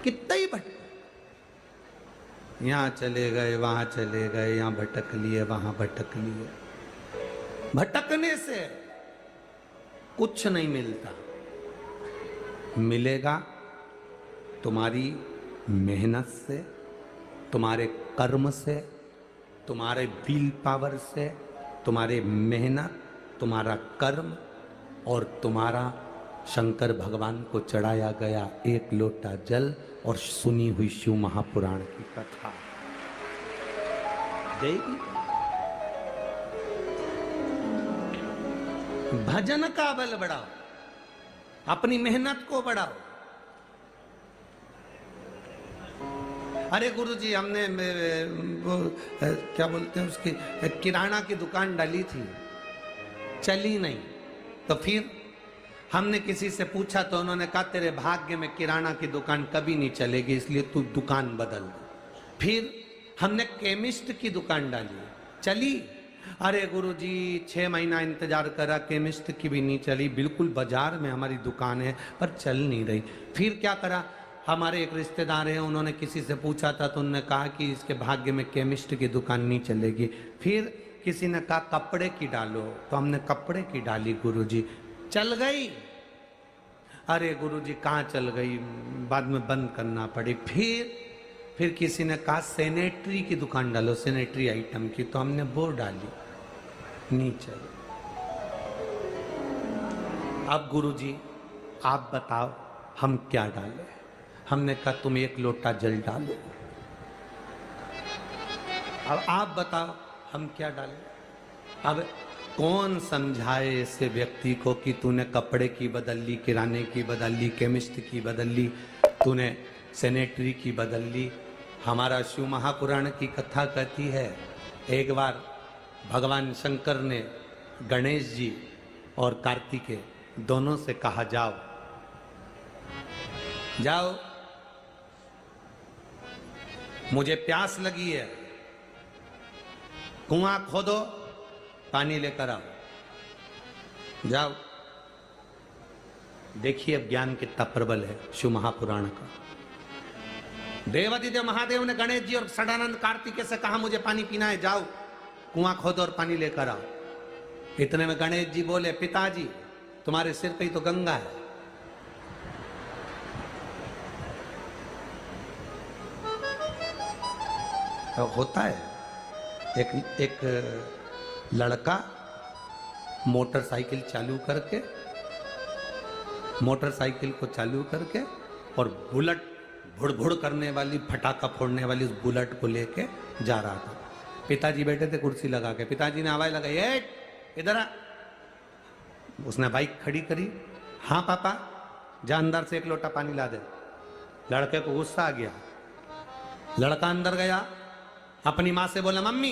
S1: कितना ही भटक, यहां चले गए, वहां चले गए, यहां भटक लिए, वहां भटक लिए। भटकने से कुछ नहीं मिलता। मिलेगा तुम्हारी मेहनत से, तुम्हारे कर्म से, तुम्हारे विल पावर से, तुम्हारे मेहनत, तुम्हारा कर्म और तुम्हारा शंकर भगवान को चढ़ाया गया एक लोटा जल और सुनी हुई शिव महापुराण की कथा देगी। भजन का बल बढ़ाओ, अपनी मेहनत को बढ़ाओ। अरे गुरुजी, हमने वो क्या बोलते हैं उसकी, किराना की दुकान डाली थी, चली नहीं। तो फिर हमने किसी से पूछा तो उन्होंने कहा तेरे भाग्य में किराना की दुकान कभी नहीं चलेगी, इसलिए तू दुकान बदल। फिर हमने केमिस्ट की दुकान डाली, चली। अरे गुरुजी 6 महीना इंतजार करा, केमिस्ट की भी नहीं चली। बिल्कुल बाजार में हमारी दुकान है पर चल नहीं रही। फिर क्या करा, हमारे एक रिश्तेदार हैं, उन्होंने किसी से पूछा था तो उन्होंने कहा कि इसके भाग्य में केमिस्ट की दुकान नहीं चलेगी। फिर किसी ने कहा कपड़े की डालो, तो हमने कपड़े की डाली, गुरुजी चल गई। अरे गुरुजी कहाँ चल गई, बाद में बंद करना पड़ी। फिर किसी ने कहा सैनिटरी की दुकान डालो, सैनिटरी आइटम की, तो हमने वो डाली, नहीं चली। अब गुरुजी आप बताओ हम क्या डालें? हमने कहा तुम 1 लोटा जल डालो। अब आप बताओ हम क्या डालें? अब कौन समझाए ऐसे व्यक्ति को कि तूने कपड़े की बदल ली, किराने की बदल ली, केमिस्ट की बदल ली, तूने सैनिटरी की बदल ली। हमारा शिव महापुराण की कथा कहती है, एक बार भगवान शंकर ने गणेश जी और कार्तिकेय दोनों से कहा जाओ मुझे प्यास लगी है, कुआं खोदो, पानी लेकर आओ। जाओ। देखिए अब ज्ञान कितना प्रबल है शिव महापुराण का। देवादिदेव महादेव ने गणेश जी और षडानंद कार्तिकेय से कहा मुझे पानी पीना है, जाओ कुआं खोदो और पानी लेकर आओ। इतने में गणेश जी बोले पिताजी तुम्हारे सिर पे ही तो गंगा है। तो होता है एक लड़का मोटरसाइकिल को चालू करके और बुलेट भुड़ करने वाली, फटाका फोड़ने वाली उस बुलेट को लेके जा रहा था। पिताजी बैठे थे कुर्सी लगा के। पिताजी ने आवाज लगाई, इधर आ। उसने बाइक खड़ी करी। हाँ पापा, जा अंदर से एक लोटा पानी ला दे। लड़के को गुस्सा आ गया। लड़का अंदर गया, अपनी माँ से बोला मम्मी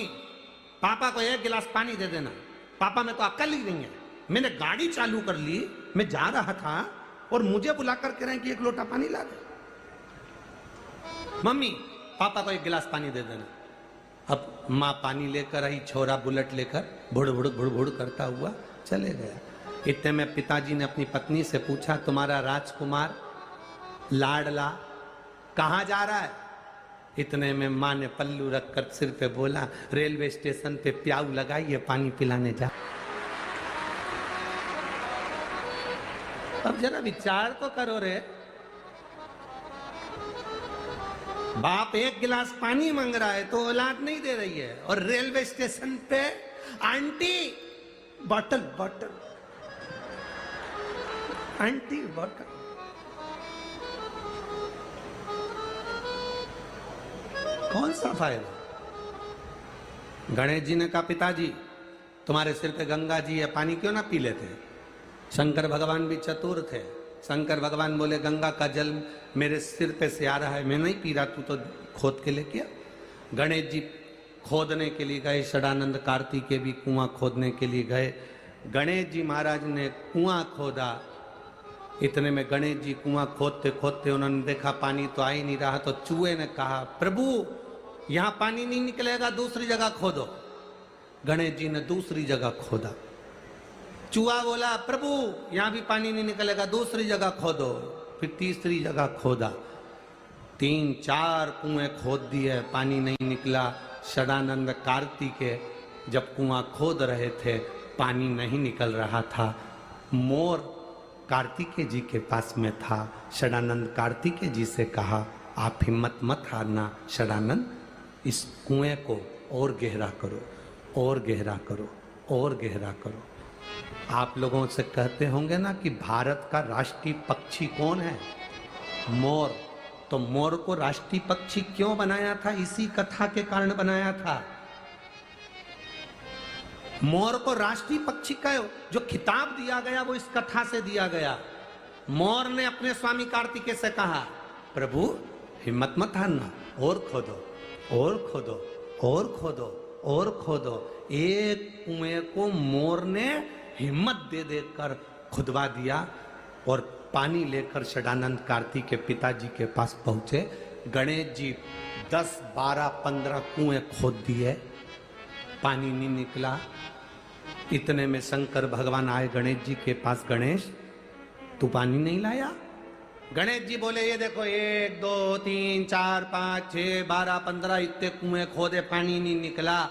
S1: पापा को एक गिलास पानी दे देना। पापा में तो अक्ल ही नहीं है, मैंने गाड़ी चालू कर ली, मैं जा रहा था और मुझे बुला कर कह रहे हैं कि एक लोटा पानी ला दे। मम्मी पापा को एक गिलास पानी दे देना। अब माँ पानी लेकर आई, छोरा बुलेट लेकर भुड़ भुड़ करता हुआ चले गया। इतने में पिताजी ने अपनी पत्नी से पूछा तुम्हारा राजकुमार लाडला कहाँ जा रहा है? इतने में माँ ने पल्लू रखकर सिर पे बोला रेलवे स्टेशन पे प्याऊ लगाइए, पानी पिलाने जा। अब जरा विचार तो करो रे, बाप एक गिलास पानी मांग रहा है तो औलाद नहीं दे रही है, और रेलवे स्टेशन पे आंटी बॉटल आंटी बॉटल। कौन सा फायदा? गणेश जी ने कहा पिताजी तुम्हारे सिर पे गंगा जी है, पानी क्यों ना पी लेते? शंकर भगवान भी चतुर थे। शंकर भगवान बोले गंगा का जल मेरे सिर पे से आ रहा है, मैं नहीं पी रहा, तू तो खोद के लेके आ। गणेश जी खोदने के लिए गए, षडानंद कार्तिकेय भी कुआं खोदने के लिए गए। गणेश जी महाराज ने कुआं खोदा। इतने में गणेश जी कुआं खोदते खोदते उन्होंने देखा पानी तो आ ही नहीं रहा, तो चूहे ने कहा प्रभु यहां पानी नहीं निकलेगा, दूसरी जगह खोदो। गणेश जी ने दूसरी जगह खोदा। चूहा बोला प्रभु यहां भी पानी नहीं निकलेगा, दूसरी जगह खोदो। फिर तीसरी जगह खोदा। 3-4 कुएं खोद दिए, पानी नहीं निकला। षडानंद कार्तिकेय जब कुआं खोद रहे थे, पानी नहीं निकल रहा था। मोर कार्तिकेय जी के पास में था। षडानंद कार्तिकेय जी से कहा आप हिम्मत मत हारना षडानंद, इस कुएं को और गहरा करो, और गहरा करो, और गहरा करो। आप लोगों से कहते होंगे ना कि भारत का राष्ट्रीय पक्षी कौन है? मोर। तो मोर को राष्ट्रीय पक्षी क्यों बनाया था? इसी कथा के कारण बनाया था। मोर को राष्ट्रीय पक्षी का जो खिताब दिया गया वो इस कथा से दिया गया। मोर ने अपने स्वामी कार्तिकेय से कहा प्रभु हिम्मत मत हारना, और खोदो, और खोदो, और खोदो, और खोदो। एक कुएं को मोर ने हिम्मत दे देकर खुदवा दिया और पानी लेकर षडानंद कार्तिकेय पिताजी के पास पहुंचे। गणेश जी 10, 12, 15 कुएं खोद दिए, पानी नहीं निकला। इतने में शंकर भगवान आए गणेश जी के पास, गणेश तू पानी नहीं लाया? गणेश जी बोले ये देखो 1, 2, 3, 4, 5, 6, 12, 15 इतने कुएं खोदे, पानी नहीं निकला।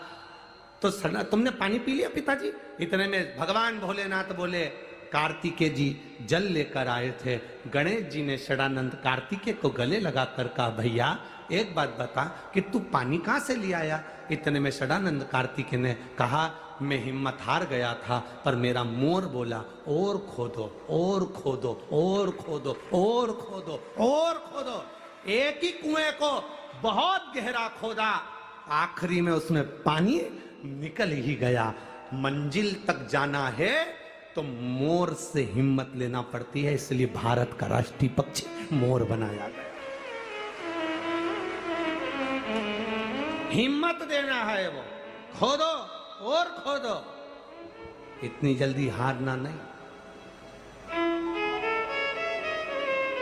S1: तो तुमने पानी पी लिया पिताजी? इतने में भगवान भोलेनाथ बोले कार्तिकेय जी जल लेकर आए थे। गणेश जी ने षडानंद कार्तिकेय को गले लगाकर कहा भैया एक बात बता कि तू पानी कहां से ले आया? इतने में षडानंद कार्तिकेय ने कहा मैं हिम्मत हार गया था, पर मेरा मोर बोला और खोदो, और खोदो, और खोदो, और खोदो, और खोदो। एक ही कुएं को बहुत गहरा खोदा, आखिरी में उसमें पानी निकल ही गया। मंजिल तक जाना है तो मोर से हिम्मत लेना पड़ती है, इसलिए भारत का राष्ट्रीय पक्षी मोर बनाया गया। हिम्मत देना है, वो खोदो और खोदो, इतनी जल्दी हारना नहीं।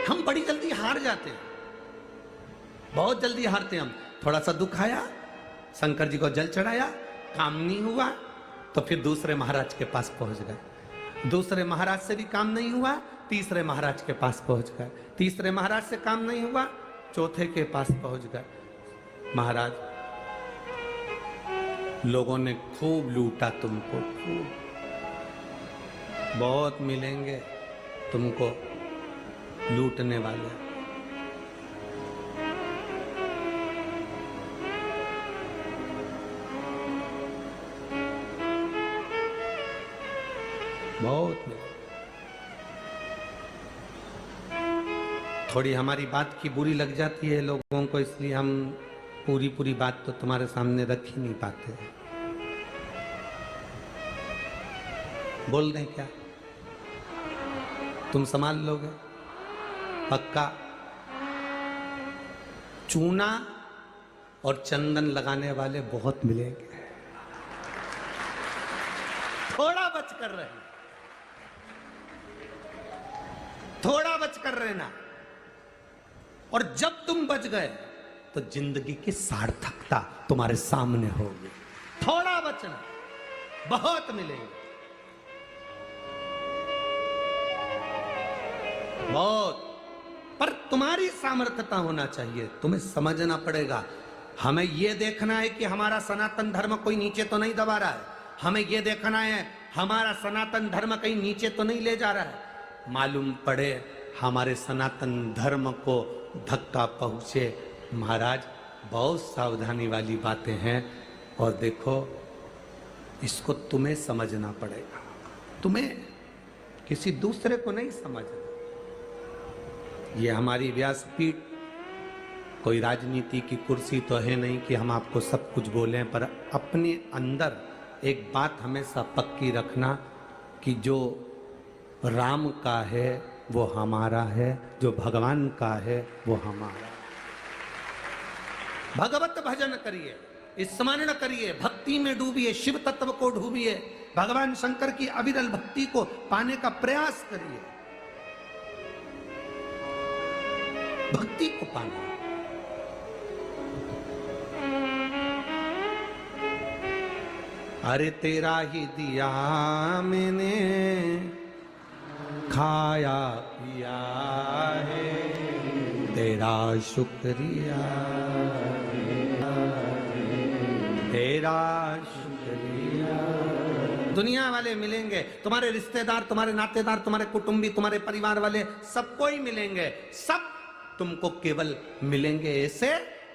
S1: हम बड़ी जल्दी हार जाते हैं, बहुत जल्दी हारते हैं हम। थोड़ा सा दुख आया, शंकर जी को जल चढ़ाया, काम नहीं हुआ तो फिर दूसरे महाराज के पास पहुंच गए। दूसरे महाराज से भी काम नहीं हुआ, तीसरे महाराज के पास पहुंच गए। तीसरे महाराज से काम नहीं हुआ, चौथे के पास पहुंच गए। महाराज, लोगों ने खूब लूटा तुमको, खूब, बहुत मिलेंगे तुमको लूटने वाले। बहुत मिले। थोड़ी हमारी बात की बुरी लग जाती है लोगों को, इसलिए हम पूरी बात तो तुम्हारे सामने रख ही नहीं पाते। बोल दें क्या? तुम संभाल लोगे? पक्का? चूना और चंदन लगाने वाले बहुत मिलेंगे, थोड़ा बच कर रहना, थोड़ा बच कर रहना। और जब तुम बच गए तो जिंदगी की सार्थकता तुम्हारे सामने होगी। थोड़ा बचना, बहुत मिलेंगे, बहुत। पर तुम्हारी सामर्थ्यता होना चाहिए, तुम्हें समझना पड़ेगा। हमें यह देखना है कि हमारा सनातन धर्म कोई नीचे तो नहीं दबा रहा है, हमें यह देखना है हमारा सनातन धर्म कहीं नीचे तो नहीं ले जा रहा है। मालूम पड़े हमारे सनातन धर्म को धक्का पहुंचे, महाराज बहुत सावधानी वाली बातें हैं। और देखो, इसको तुम्हें समझना पड़ेगा, तुम्हें, किसी दूसरे को नहीं समझना। ये हमारी व्यासपीठ कोई राजनीति की कुर्सी तो है नहीं कि हम आपको सब कुछ बोलें, पर अपने अंदर एक बात हमेशा पक्की रखना कि जो राम का है वो हमारा है, जो भगवान का है वो हमारा। भगवत भजन करिए, स्मरण करिए, भक्ति में डूबिए, शिव तत्व को डूबिए, भगवान शंकर की अविरल भक्ति को पाने का प्रयास करिए, भक्ति को पाना। अरे तेरा ही दिया मैंने खाया पिया है, तेरा शुक्रिया, तेरा शुक्रिया। दुनिया वाले मिलेंगे, तुम्हारे रिश्तेदार, तुम्हारे नातेदार, तुम्हारे कुटुंबी, तुम्हारे परिवार वाले, सबको ही मिलेंगे। सब तुमको केवल मिलेंगे ऐसे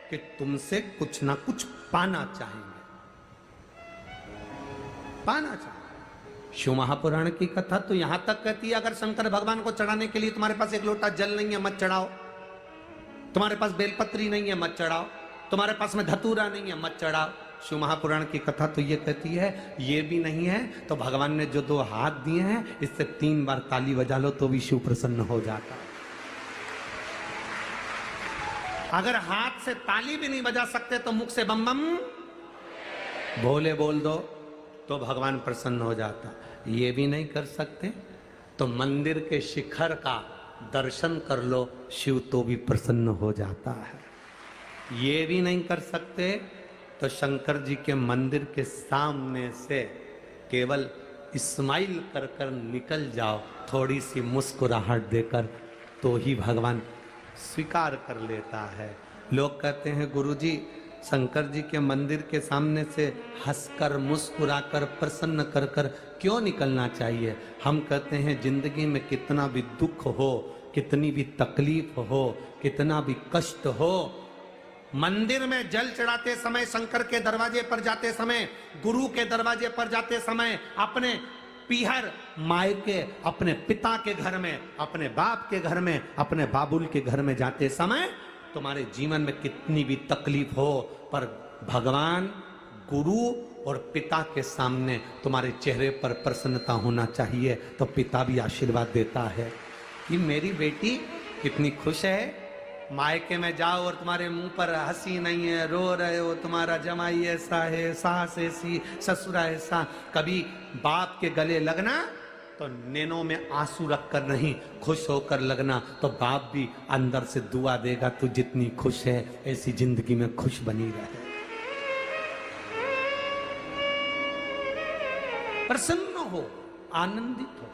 S1: कि तुमसे कुछ ना कुछ पाना चाहेंगे, पाना चाहिए। शिव महापुराण की कथा तो यहां तक कहती है, अगर शंकर भगवान को चढ़ाने के लिए तुम्हारे पास एक लोटा जल नहीं है, मत चढ़ाओ। तुम्हारे पास बेलपत्री नहीं है, मत चढ़ाओ। तुम्हारे पास में धतूरा नहीं है, मत चढ़ाओ। शिव महापुराण की कथा तो ये कहती है, ये भी नहीं है तो भगवान ने जो 2 हाथ दिए हैं, इससे 3 बार ताली बजा लो तो भी शिव प्रसन्न हो जाता है। अगर हाथ से ताली भी नहीं बजा सकते तो मुख से बम बम भोले बोल दो तो भगवान प्रसन्न हो जाता। ये भी नहीं कर सकते तो मंदिर के शिखर का दर्शन कर लो, शिव तो भी प्रसन्न हो जाता है। ये भी नहीं कर सकते तो शंकर जी के मंदिर के सामने से केवल स्माइल कर कर निकल जाओ, थोड़ी सी मुस्कुराहट देकर, तो ही भगवान स्वीकार कर लेता है। लोग कहते हैं गुरुजी, शंकर जी के मंदिर के सामने से हंसकर, मुस्कुराकर, प्रसन्न कर कर क्यों निकलना चाहिए? हम कहते हैं जिंदगी में कितना भी दुख हो, कितनी भी तकलीफ हो, कितना भी कष्ट हो, मंदिर में जल चढ़ाते समय, शंकर के दरवाजे पर जाते समय, गुरु के दरवाजे पर जाते समय, अपने पीहर मायके, अपने पिता के घर में, अपने बाप के घर में, अपने बाबुल के घर में जाते समय, तुम्हारे जीवन में कितनी भी तकलीफ हो, पर भगवान, गुरु और पिता के सामने तुम्हारे चेहरे पर प्रसन्नता होना चाहिए। तो पिता भी आशीर्वाद देता है कि मेरी बेटी कितनी खुश है। मायके में जाओ और तुम्हारे मुंह पर हंसी नहीं है, रो रहे हो, तुम्हारा जमाई ऐसा है, सास ऐसी, ससुरा ऐसा। कभी बाप के गले लगना तो नैनों में आंसू रखकर नहीं, खुश होकर लगना, तो बाप भी अंदर से दुआ देगा, तू जितनी खुश है ऐसी जिंदगी में खुश बनी रहे, प्रसन्न हो, आनंदित हो।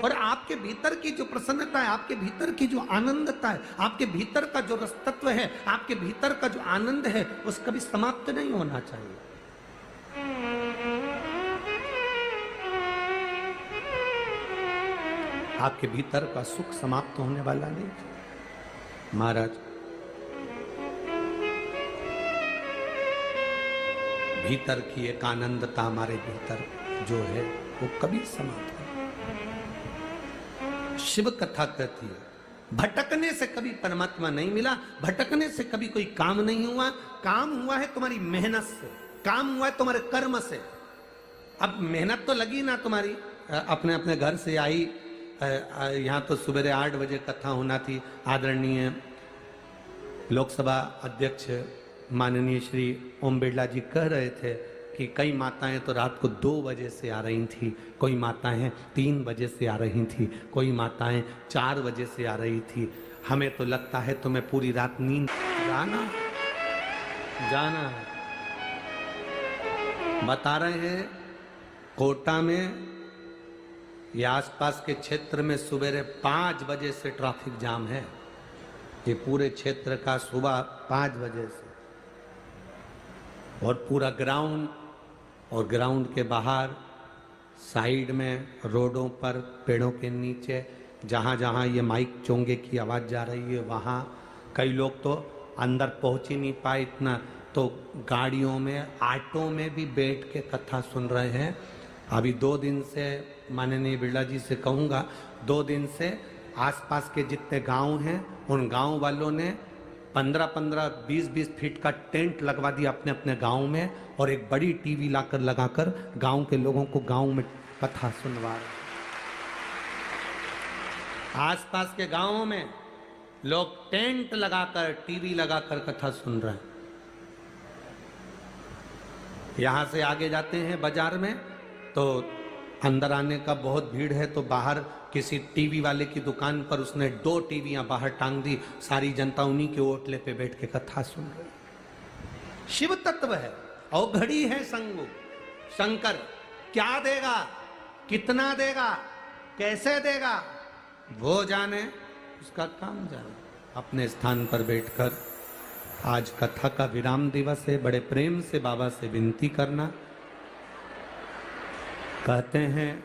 S1: और आपके भीतर की जो प्रसन्नता है, आपके भीतर की जो आनंदता है, आपके भीतर का जो रसतत्व है, आपके भीतर का जो आनंद है, उसका कभी समाप्त नहीं होना चाहिए। आपके भीतर का सुख समाप्त होने वाला नहीं। महाराज, भीतर की एक आनंदता हमारे भीतर जो है वो कभी समाप्त नहीं। शिव कथा कहती है, भटकने से कभी परमात्मा नहीं मिला, भटकने से कभी कोई काम नहीं हुआ। काम हुआ है तुम्हारी मेहनत से, काम हुआ है तुम्हारे कर्म से। अब मेहनत तो लगी ना तुम्हारी, अपने अपने घर से आई, यहाँ तो सुबह 8 बजे कथा होना थी। आदरणीय लोकसभा अध्यक्ष माननीय श्री ओम बिरला जी कह रहे थे कि कई माताएं तो रात को 2 बजे से आ रही थी, कोई माताएं 3 बजे से आ रही थी, कोई माताएं 4 बजे से आ रही थी। हमें तो लगता है तुम्हें पूरी रात नींद जाना। बता रहे हैं कोटा में या आसपास के क्षेत्र में सुबह 5 बजे से ट्रैफिक जाम है। ये पूरे क्षेत्र का सुबह 5 बजे से, और पूरा ग्राउंड और ग्राउंड के बाहर साइड में रोडों पर पेड़ों के नीचे जहाँ जहाँ ये माइक चोंगे की आवाज़ जा रही है, वहाँ कई लोग तो अंदर पहुँच ही नहीं पाए, इतना तो गाड़ियों में ऑटो में भी बैठ के कथा सुन रहे हैं। अभी 2 दिन से माननीय बिरला जी से कहूँगा, 2 दिन से आसपास के जितने गांव हैं उन गांव वालों ने 15-15, 20-20 फीट का टेंट लगवा दिया अपने अपने गांव में, और एक बड़ी टीवी लाकर लगाकर गांव के लोगों को गांव में कथा सुनवा रहे। आसपास के गांवों में लोग टेंट लगाकर, टीवी लगाकर कथा सुन रहे हैं। यहां से आगे जाते हैं बाजार में तो अंदर आने का बहुत भीड़ है, तो बाहर किसी टीवी वाले की दुकान पर उसने 2 टीवियां बाहर टांग दी, सारी जनता उन्हीं के ओटले पे बैठ के कथा सुन रही। शिव तत्व है, अवघड़ी है संगु। शंकर क्या देगा, कितना देगा, कैसे देगा, वो जाने, उसका काम जाने। अपने स्थान पर बैठकर आज कथा का विराम दिवस है, बड़े प्रेम से बाबा से विनती करना। कहते हैं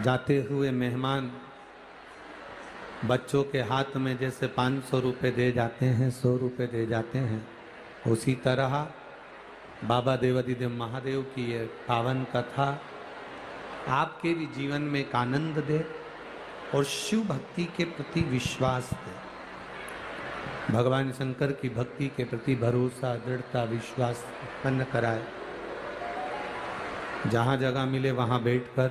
S1: जाते हुए मेहमान बच्चों के हाथ में जैसे 500 रुपये दे जाते हैं, 100 रुपये दे जाते हैं, उसी तरह बाबा देवाधिदेव महादेव की ये पावन कथा आपके भी जीवन में एक आनंद दे और शिव भक्ति के प्रति विश्वास दे, भगवान शंकर की भक्ति के प्रति भरोसा, दृढ़ता, विश्वास उत्पन्न कराए। जहाँ जगह मिले वहाँ बैठकर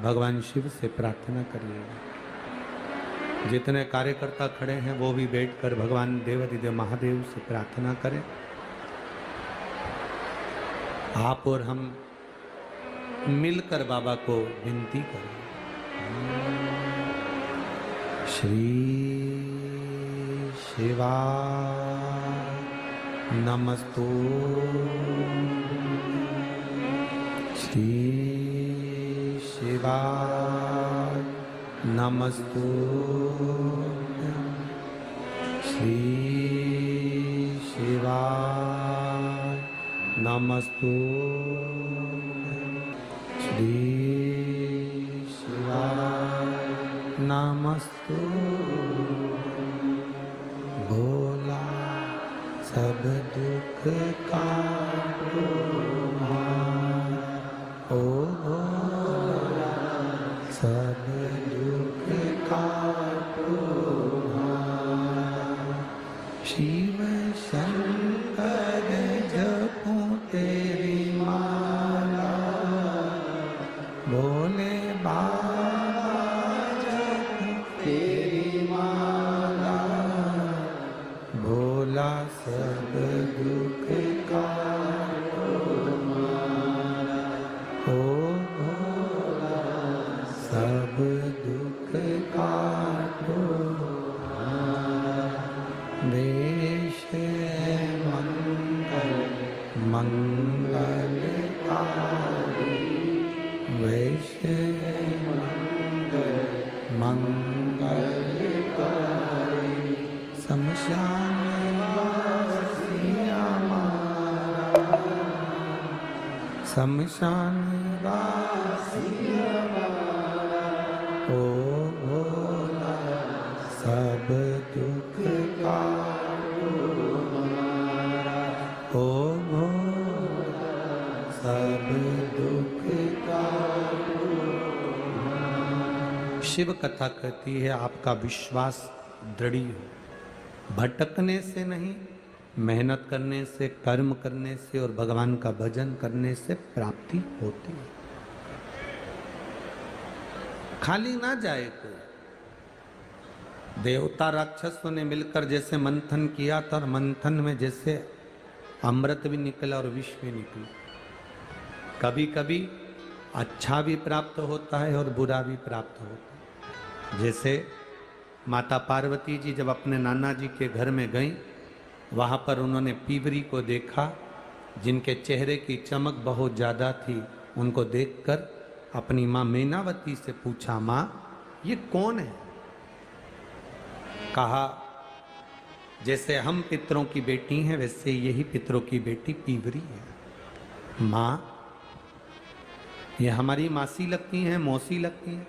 S1: भगवान शिव से प्रार्थना करिएगा। जितने कार्यकर्ता खड़े हैं वो भी बैठकर भगवान देवाधिदेव महादेव से प्रार्थना करें। आप और हम मिलकर बाबा को विनती करें। श्री शिवा नमस्तु, श्री शिवा नमस्तु, श्री शिवा नमस्तु, श्री शिवा नमस्तु। भोला सब दुख का ओ भोला सब दुख काटो शिव शंकर जपो तेरी माला, भोले बाबा जपो तेरी माला, भोला सब दुख काटो माला। ओ दुख काटो देश मंगल मंगलकारी वेश मंगल मंगलकारी शमशान वासी हमारा शमशान वासी हमारा ओ भोला सब दुख काटो हमारा ओ भोला सब दुख काटो हमारा। शिव कथा कहती है आपका विश्वास दृढ़ हो, भटकने से नहीं, मेहनत करने से, कर्म करने से और भगवान का भजन करने से प्राप्ति होती है। खाली ना जाए कोई। देवता राक्षसों ने मिलकर जैसे मंथन किया था और मंथन में जैसे अमृत भी निकला और विष भी निकला। कभी कभी अच्छा भी प्राप्त होता है और बुरा भी प्राप्त होता है। जैसे माता पार्वती जी जब अपने नाना जी के घर में गईं, वहाँ पर उन्होंने पीवरी को देखा जिनके चेहरे की चमक बहुत ज़्यादा थी। उनको देखकर अपनी माँ मैनावती से पूछा, माँ ये कौन है? कहा जैसे हम पितरों की बेटी हैं वैसे यही पितरों की बेटी पीवरी है। माँ ये हमारी मासी लगती हैं, मौसी लगती हैं,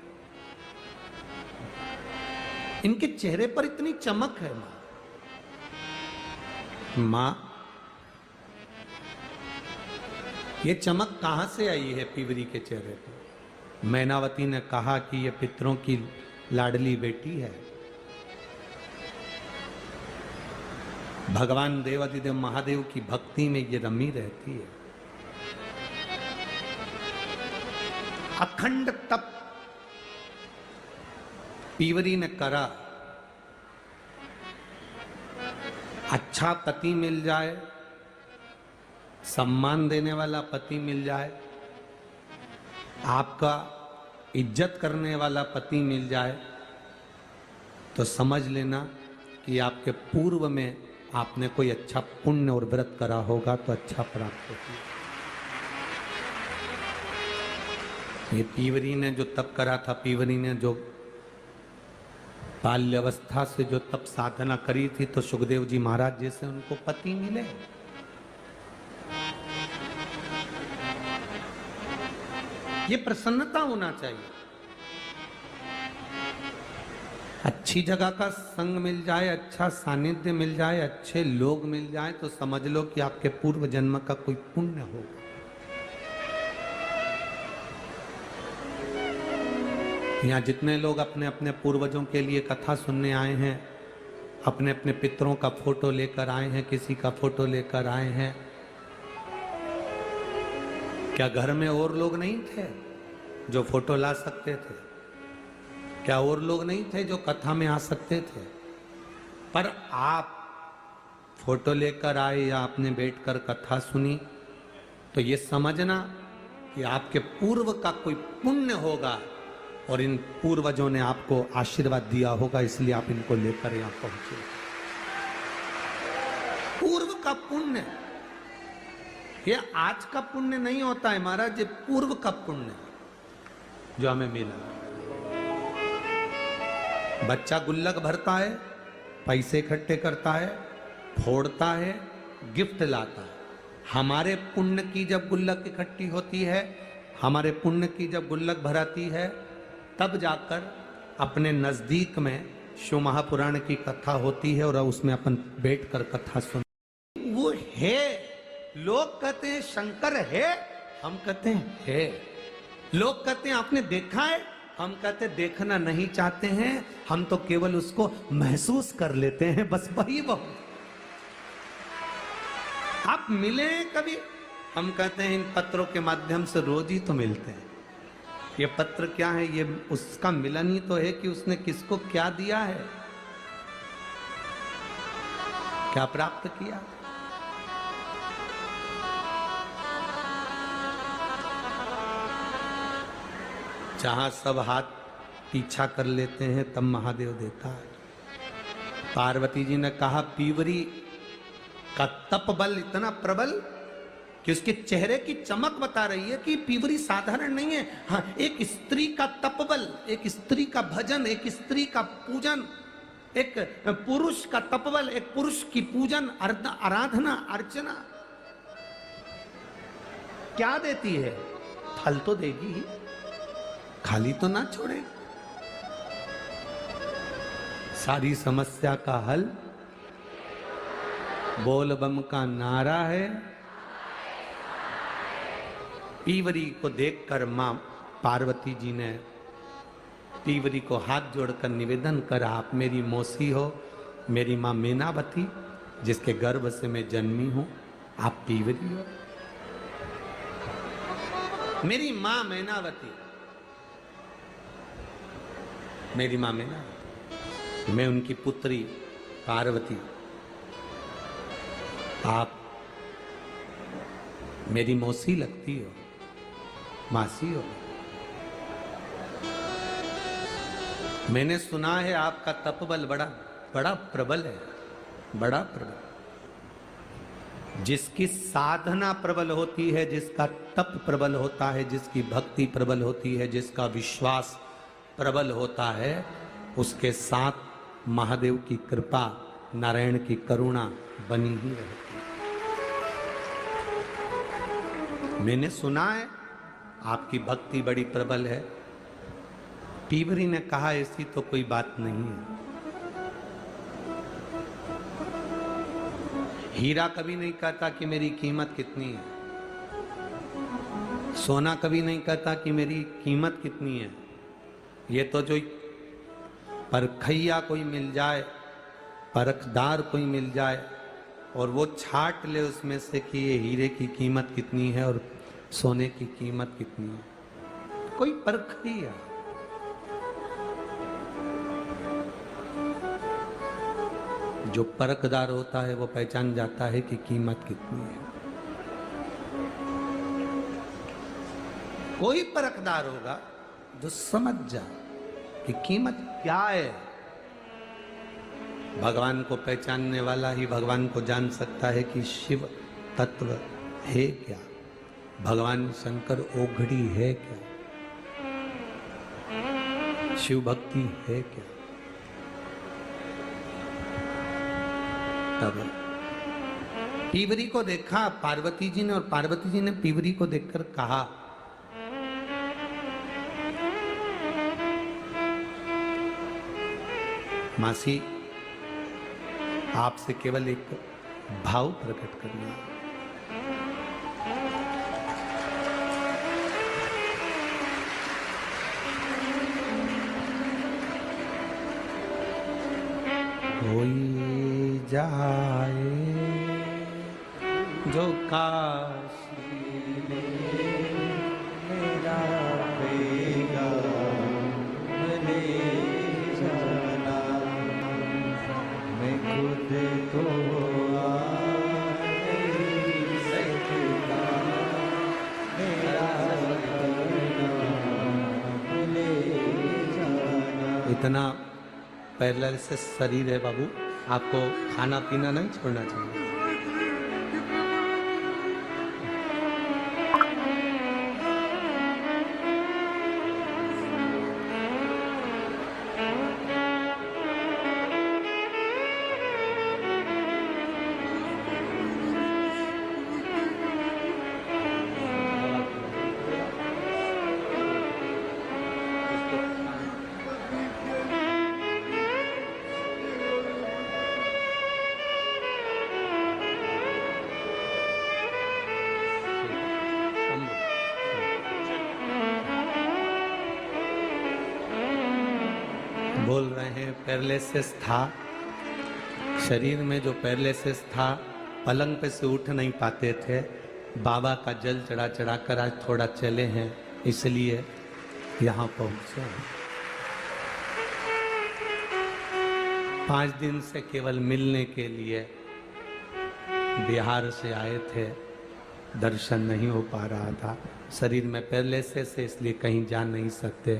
S1: इनके चेहरे पर इतनी चमक है। माँ ये चमक कहां से आई है पीवरी के चेहरे पर? मैनावती ने कहा कि ये पितरों की लाडली बेटी है। भगवान देवादिदेव महादेव की भक्ति में ये रमी रहती है। अखंड तप पीवरी ने करा। अच्छा पति मिल जाए, सम्मान देने वाला पति मिल जाए, आपका इज्जत करने वाला पति मिल जाए, तो समझ लेना कि आपके पूर्व में आपने कोई अच्छा पुण्य और व्रत करा होगा तो अच्छा प्राप्त होगी। ये पीवरी ने जो तप करा था, पीवरी ने जो बाल्यावस्था से जो तप साधना करी थी, तो सुखदेव जी महाराज जैसे उनको पति मिले। ये प्रसन्नता होना चाहिए। अच्छी जगह का संग मिल जाए, अच्छा सानिध्य मिल जाए, अच्छे लोग मिल जाए, तो समझ लो कि आपके पूर्व जन्म का कोई पुण्य होगा। यहाँ जितने लोग अपने अपने पूर्वजों के लिए कथा सुनने आए हैं, अपने अपने पितरों का फोटो लेकर आए हैं, किसी का फोटो लेकर आए हैं, क्या घर में और लोग नहीं थे जो फोटो ला सकते थे? क्या और लोग नहीं थे जो कथा में आ सकते थे? पर आप फोटो लेकर आए या आपने बैठकर कथा सुनी, तो ये समझना कि आपके पूर्व का कोई पुण्य होगा और इन पूर्वजों ने आपको आशीर्वाद दिया होगा, इसलिए आप इनको लेकर यहां पहुंचे। पूर्व का पुण्य, ये आज का पुण्य नहीं होता है महाराज, ये पूर्व का पुण्य जो हमें मिला। बच्चा गुल्लक भरता है, पैसे इकट्ठे करता है, फोड़ता है, गिफ्ट लाता है। हमारे पुण्य की जब गुल्लक इकट्ठी होती है, हमारे पुण्य की जब गुल्लक भराती है, तब जाकर अपने नजदीक में शिव महापुराण की कथा होती है और उसमें अपन बैठकर कथा सुन। वो है, लोग कहते हैं शंकर है, हम कहते हैं है। लोग कहते हैं आपने देखा है, हम कहते देखना नहीं चाहते हैं, हम तो केवल उसको महसूस कर लेते हैं, बस वही बहुत। आप मिले कभी? हम कहते हैं इन पत्रों के माध्यम से रोज ही तो मिलते हैं। ये पत्र क्या है? ये उसका मिलन ही तो है कि उसने किसको क्या दिया है, क्या प्राप्त किया। जहां सब हाथ पीछा कर लेते हैं तब महादेव देता है। पार्वती जी ने कहा पीवरी का तप बल इतना प्रबल कि उसके चेहरे की चमक बता रही है कि पीवरी साधारण नहीं है। हाँ, एक स्त्री का तपबल, एक स्त्री का भजन, एक स्त्री का पूजन, एक पुरुष का तपबल, एक पुरुष की पूजन, आराधना, अर्चना क्या देती है? फल तो देगी, खाली तो ना छोड़े। सारी समस्या का हल बोल बम का नारा है। पीवरी को देखकर मां पार्वती जी ने पीवरी को हाथ जोड़कर निवेदन करा, आप मेरी मौसी हो, मेरी मां मीनावती जिसके गर्भ से मैं जन्मी हूं, आप पीवरी हो। मेरी मां मीनावती, मेरी मां मीनावती, मैं उनकी पुत्री पार्वती, आप मेरी मौसी लगती हो, मासी हो। मैंने सुना है आपका तपबल बड़ा प्रबल है, बड़ा प्रबल। जिसकी साधना प्रबल होती है, जिसका तप प्रबल होता है, जिसकी भक्ति प्रबल होती है, जिसका विश्वास प्रबल होता है, उसके साथ महादेव की कृपा, नारायण की करुणा बनी ही रहती है। मैंने सुना है आपकी भक्ति बड़ी प्रबल है। पीवरी ने कहा ऐसी तो कोई बात नहीं है। हीरा कभी नहीं कहता कि मेरी कीमत कितनी है, सोना कभी नहीं कहता कि मेरी कीमत कितनी है। ये तो जो परखैया कोई मिल जाए, परखदार कोई मिल जाए और वो छाट ले उसमें से कि ये हीरे की कीमत कितनी है और सोने की कीमत कितनी है, कोई परखैया। जो परखदार होता है वो पहचान जाता है कि कीमत कितनी है। कोई परखदार होगा जो समझ जा कि कीमत क्या है। भगवान को पहचानने वाला ही भगवान को जान सकता है कि शिव तत्व है क्या, भगवान शंकर ओघड़ी है क्या, शिव भक्ति है क्या। तब पीवरी को देखा पार्वती जी ने, और पार्वती जी ने पीवरी को देखकर कहा, मासी आपसे केवल एक भाव प्रकट करना है। कोई जाए जो काशी मेरा बेगा ले जाना, मैं खुद तो आ नहीं सकता, मेरा ले जाना। इतना पैरेलल से शरीर है बाबू, आपको खाना पीना नहीं छोड़ना चाहिए। बोल रहे हैं पैरालिसिस था, शरीर में जो पैरालिसिस था, पलंग पे से उठ नहीं पाते थे, बाबा का जल चढ़ा चढ़ा कर आज थोड़ा चले हैं, इसलिए यहाँ पहुँचे हैं। 5 दिन से केवल मिलने के लिए बिहार से आए थे, दर्शन नहीं हो पा रहा था, शरीर में पैरालिसिस से इसलिए कहीं जा नहीं सकते,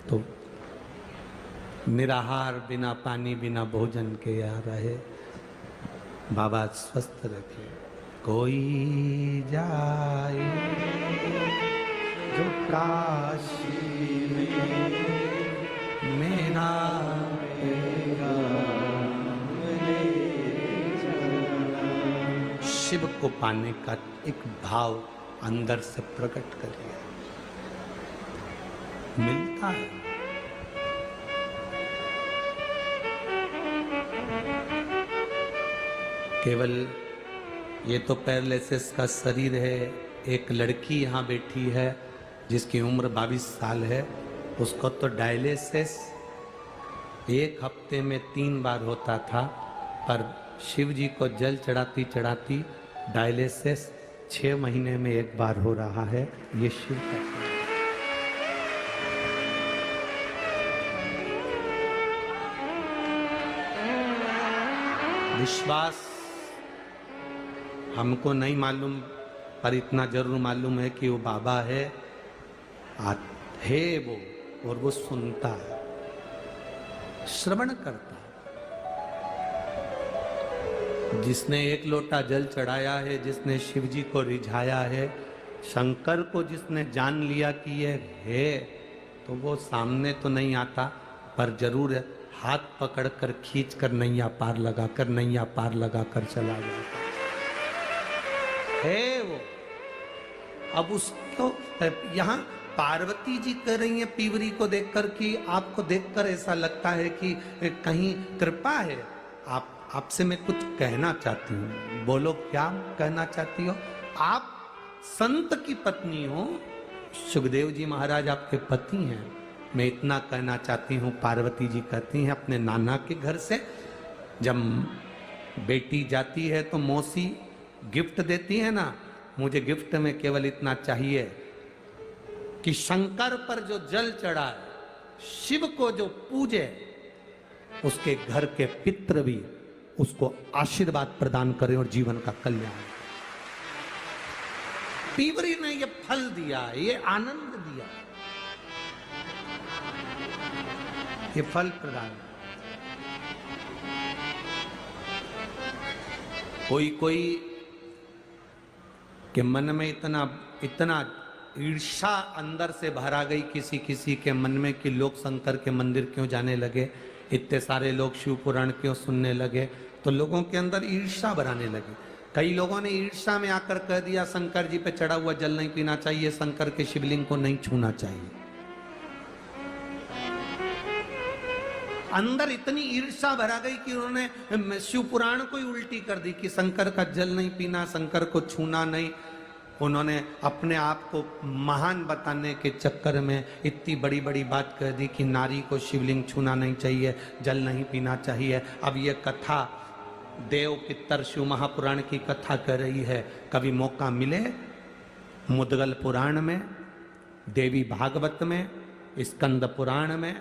S1: तो निराहार बिना पानी बिना भोजन के आ रहे। बाबा स्वस्थ रखे। कोई जाए जो काशी में मेरा शिव को पाने का एक भाव अंदर से प्रकट करिए, मिलता है। केवल ये तो पैरालिसिस का शरीर है। एक लड़की यहाँ बैठी है जिसकी उम्र 22 साल है, उसको तो डायलिसिस एक हफ्ते में 3 बार होता था, पर शिव जी को जल चढ़ाती चढ़ाती डायलिसिस 6 महीने में 1 बार हो रहा है। ये शिव का विश्वास हमको नहीं मालूम, पर इतना जरूर मालूम है कि वो बाबा है वो, और वो सुनता है, श्रवण करता है। जिसने 1 लोटा जल चढ़ाया है, जिसने शिव जी को रिझाया है, शंकर को जिसने जान लिया कि ये है, तो वो सामने तो नहीं आता, पर जरूर हाथ पकड़कर खींच कर नैया पार लगाकर नैया पार लगाकर चला जाता है वो। अब उसको यहाँ पार्वती जी कह रही हैं पीवरी को देखकर कि आपको देखकर ऐसा लगता है कि कहीं कृपा है। आपसे मैं कुछ कहना चाहती हूँ। बोलो, क्या कहना चाहती हो? आप संत की पत्नी हो, सुखदेव जी महाराज आपके पति हैं। मैं इतना कहना चाहती हूँ, पार्वती जी कहती हैं अपने नाना के घर से जब बेटी जाती है तो मौसी गिफ्ट देती है ना, मुझे गिफ्ट में केवल इतना चाहिए कि शंकर पर जो जल चढ़ाए, शिव को जो पूजे, उसके घर के पितृ भी उसको आशीर्वाद प्रदान करें और जीवन का कल्याण। पीवरी ने ये फल दिया, ये आनंद दिया, ये फल प्रदान। कोई के मन में इतना ईर्ष्या अंदर से भरा गई किसी के मन में कि लोग शंकर के मंदिर क्यों जाने लगे, इतने सारे लोग शिव पुराण क्यों सुनने लगे, तो लोगों के अंदर ईर्ष्या बढ़ाने लगे। कई लोगों ने ईर्ष्या में आकर कह दिया शंकर जी पे चढ़ा हुआ जल नहीं पीना चाहिए, शंकर के शिवलिंग को नहीं छूना चाहिए। अंदर इतनी ईर्ष्या भरा गई कि उन्होंने शिव पुराण को ही उल्टी कर दी कि शंकर का जल नहीं पीना, शंकर को छूना नहीं। उन्होंने अपने आप को महान बताने के चक्कर में इतनी बड़ी बड़ी बात कह दी कि नारी को शिवलिंग छूना नहीं चाहिए, जल नहीं पीना चाहिए। अब ये कथा देव पितर शिव महापुराण की कथा कर रही है। कभी मौका मिले मुद्गल पुराण में, देवी भागवत में, स्कंद पुराण में,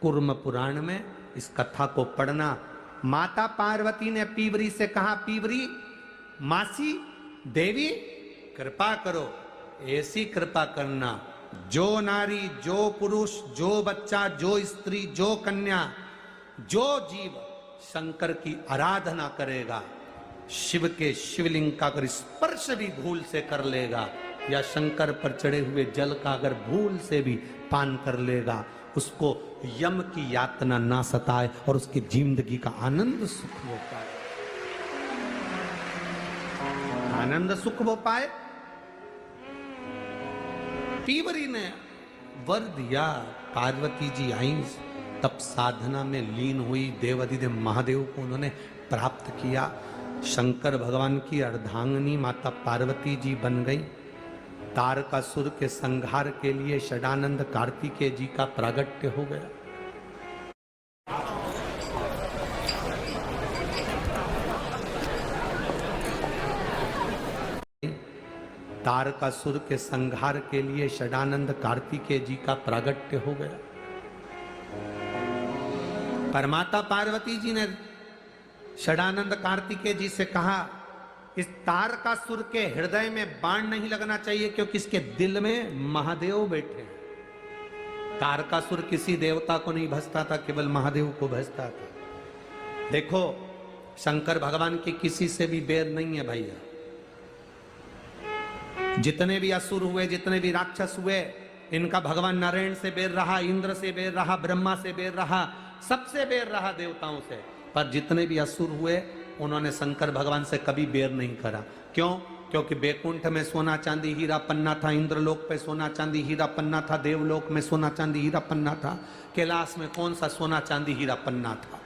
S1: कुर्म पुराण में इस कथा को पढ़ना। माता पार्वती ने पीवरी से कहा, पीवरी मासी देवी कृपा करो, ऐसी कृपा करना जो नारी, जो पुरुष, जो बच्चा, जो स्त्री, जो कन्या, जो जीव शंकर की आराधना करेगा, शिव के शिवलिंग का अगर स्पर्श भी भूल से कर लेगा या शंकर पर चढ़े हुए जल का अगर भूल से भी पान कर लेगा, उसको यम की यातना ना सताए और उसकी जिंदगी का आनंद सुख हो पाए, आनंद सुख हो पाए। पीवरी ने वर दिया, पार्वती जी आई, तब साधना में लीन हुई, देवाधिदेव महादेव को उन्होंने प्राप्त किया। शंकर भगवान की अर्धांगिनी माता पार्वती जी बन गई। तारकासुर के संहार के लिए षडानंद कार्तिकेय जी का प्रागट्य हो गया। तारकासुर के संहार के लिए षडानंद कार्तिकेय जी का प्रागट्य हो गया। पर माता पार्वती जी ने षडानंद कार्तिकेय जी से कहा, इस तारकासुर के हृदय में बाण नहीं लगना चाहिए क्योंकि इसके दिल में महादेव बैठे हैं। तारकासुर किसी देवता को नहीं भजता था, केवल महादेव को भजता था। देखो शंकर भगवान की किसी से भी बैर नहीं है भैया। जितने भी असुर हुए, जितने भी राक्षस हुए, इनका भगवान नारायण से बैर रहा, इंद्र से बैर रहा, ब्रह्मा से बैर रहा, सबसे बैर रहा देवताओं से। पर जितने भी असुर हुए उन्होंने शंकर भगवान से कभी बैर नहीं करा। क्यों? क्योंकि बैकुंठ में सोना चांदी हीरा पन्ना था, इंद्रलोक पे सोना चांदी हीरा पन्ना था, देवलोक में सोना चांदी हीरा पन्ना था, कैलाश में कौन सा सोना चांदी हीरा पन्ना था?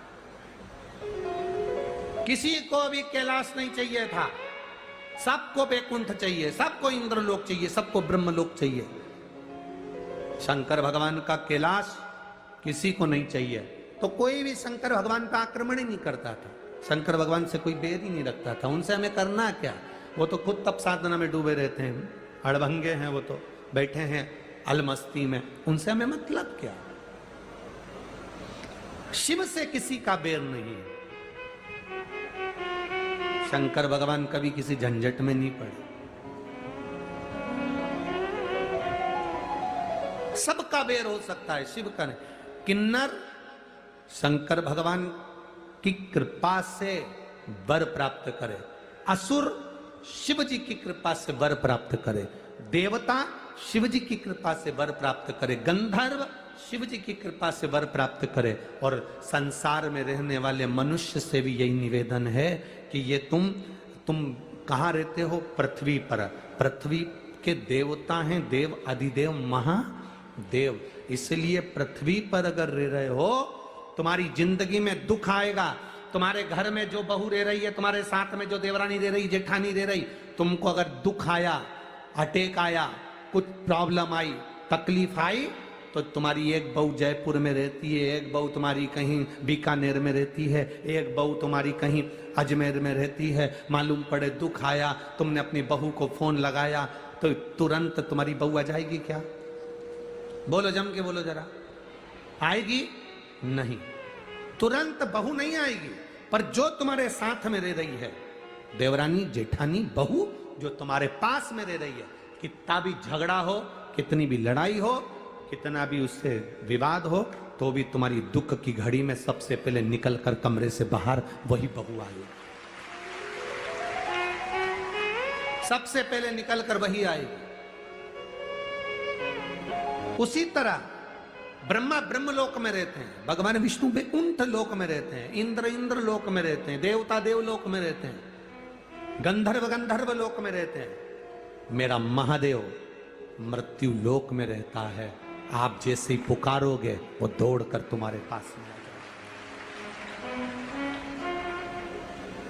S1: किसी को भी कैलाश नहीं चाहिए था, सबको बैकुंठ चाहिए, सबको इंद्रलोक चाहिए, सबको ब्रह्मलोक चाहिए। शंकर भगवान का कैलाश किसी को नहीं चाहिए, तो कोई भी शंकर भगवान का आक्रमण ही नहीं करता था। शंकर भगवान से कोई बैर ही नहीं रखता था। उनसे हमें करना क्या? वो तो खुद तप साधना में डूबे रहते हैं, अड़भंगे हैं, वो तो बैठे हैं अलमस्ती में, उनसे हमें मतलब क्या? शिव से किसी का बैर नहीं। शंकर भगवान कभी किसी झंझट में नहीं पड़े, सबका बैर हो सकता है, शिव का नहीं। किन्नर शंकर भगवान की कृपा से वर प्राप्त करे, असुर शिव जी की कृपा से वर प्राप्त करे, देवता शिव जी की कृपा से वर प्राप्त करे, गंधर्व शिव जी की कृपा से वर प्राप्त करे। और संसार में रहने वाले मनुष्य से भी यही निवेदन है कि ये तुम कहाँ रहते हो? पृथ्वी पर। पृथ्वी के देवता हैं देव, अधिदेव, महादेव। इसलिए पृथ्वी पर अगर रह रहे हो, तुम्हारी जिंदगी में दुख आएगा। तुम्हारे घर में जो बहू रह रही है, तुम्हारे साथ में जो देवरानी रह रही, जेठानी रह रही, तुमको अगर दुख आया, अटैक आया, कुछ प्रॉब्लम आई, तकलीफ आई, तो तुम्हारी एक बहू जयपुर में रहती है, एक बहू तुम्हारी कहीं बीकानेर में रहती है, एक बहू तुम्हारी कहीं अजमेर में रहती है। मालूम पड़े दुख आया, तुमने अपनी बहू को फोन लगाया, तो तुरंत तुम्हारी बहू आ जाएगी क्या? बोलो, जम के बोलो जरा, आएगी नहीं, तुरंत बहू नहीं आएगी। पर जो तुम्हारे साथ में रह रही है, देवरानी, जेठानी, बहू जो तुम्हारे पास में रह रही है, कितना भी झगड़ा हो, कितनी भी लड़ाई हो, कितना भी उससे विवाद हो, तो भी तुम्हारी दुख की घड़ी में सबसे पहले निकलकर कमरे से बाहर वही बहू आएगी, सबसे पहले निकलकर वही आएगी। उसी तरह ब्रह्मा ब्रह्मलोक में रहते हैं, भगवान विष्णु वैकुंठ लोक में रहते हैं, इंद्र इंद्र लोक में रहते हैं, देवता देवलोक में रहते हैं, गंधर्व गंधर्व लोक में रहते हैं। मेरा महादेव मृत्यु लोक में रहता है। आप जैसे ही पुकारोगे वो दौड़कर तुम्हारे पास में आ जाएगा,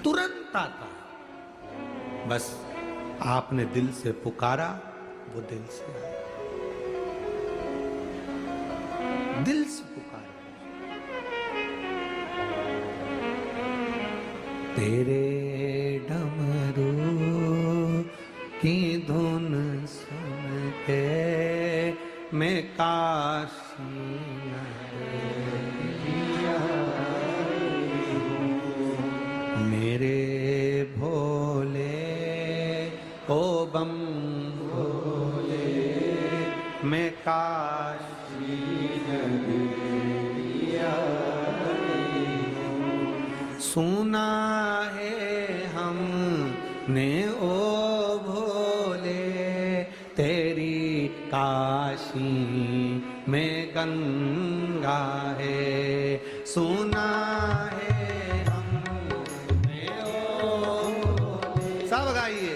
S1: तुरंत आता है। बस आपने दिल से पुकारा, वो दिल से आया, दिल से पुकारा। तेरे डमरू की धुन सुन के मैं काशी मेरे भोले ओ बम भोले, मैं काशी सुना है हमने ओ भोले, तेरी काशी में गंगा है। सुना है हमने ओ भोले, सब गाइए,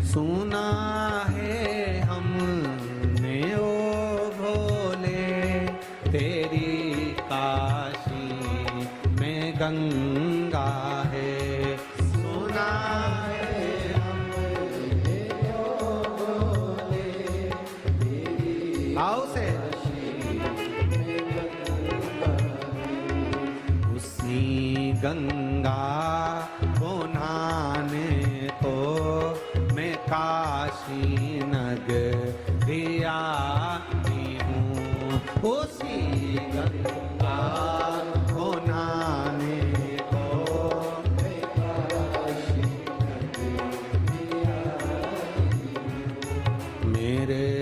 S1: सुना है हमने ओ भोले, तेरी काशी में गंगा है। सुना है हमने ओ भोले, आओ से उसी गंगा को नहाने को मैं काशी नगरी आई हूँ। उसी गंगा को नहाने को मैं काशी नगरी आई मेरे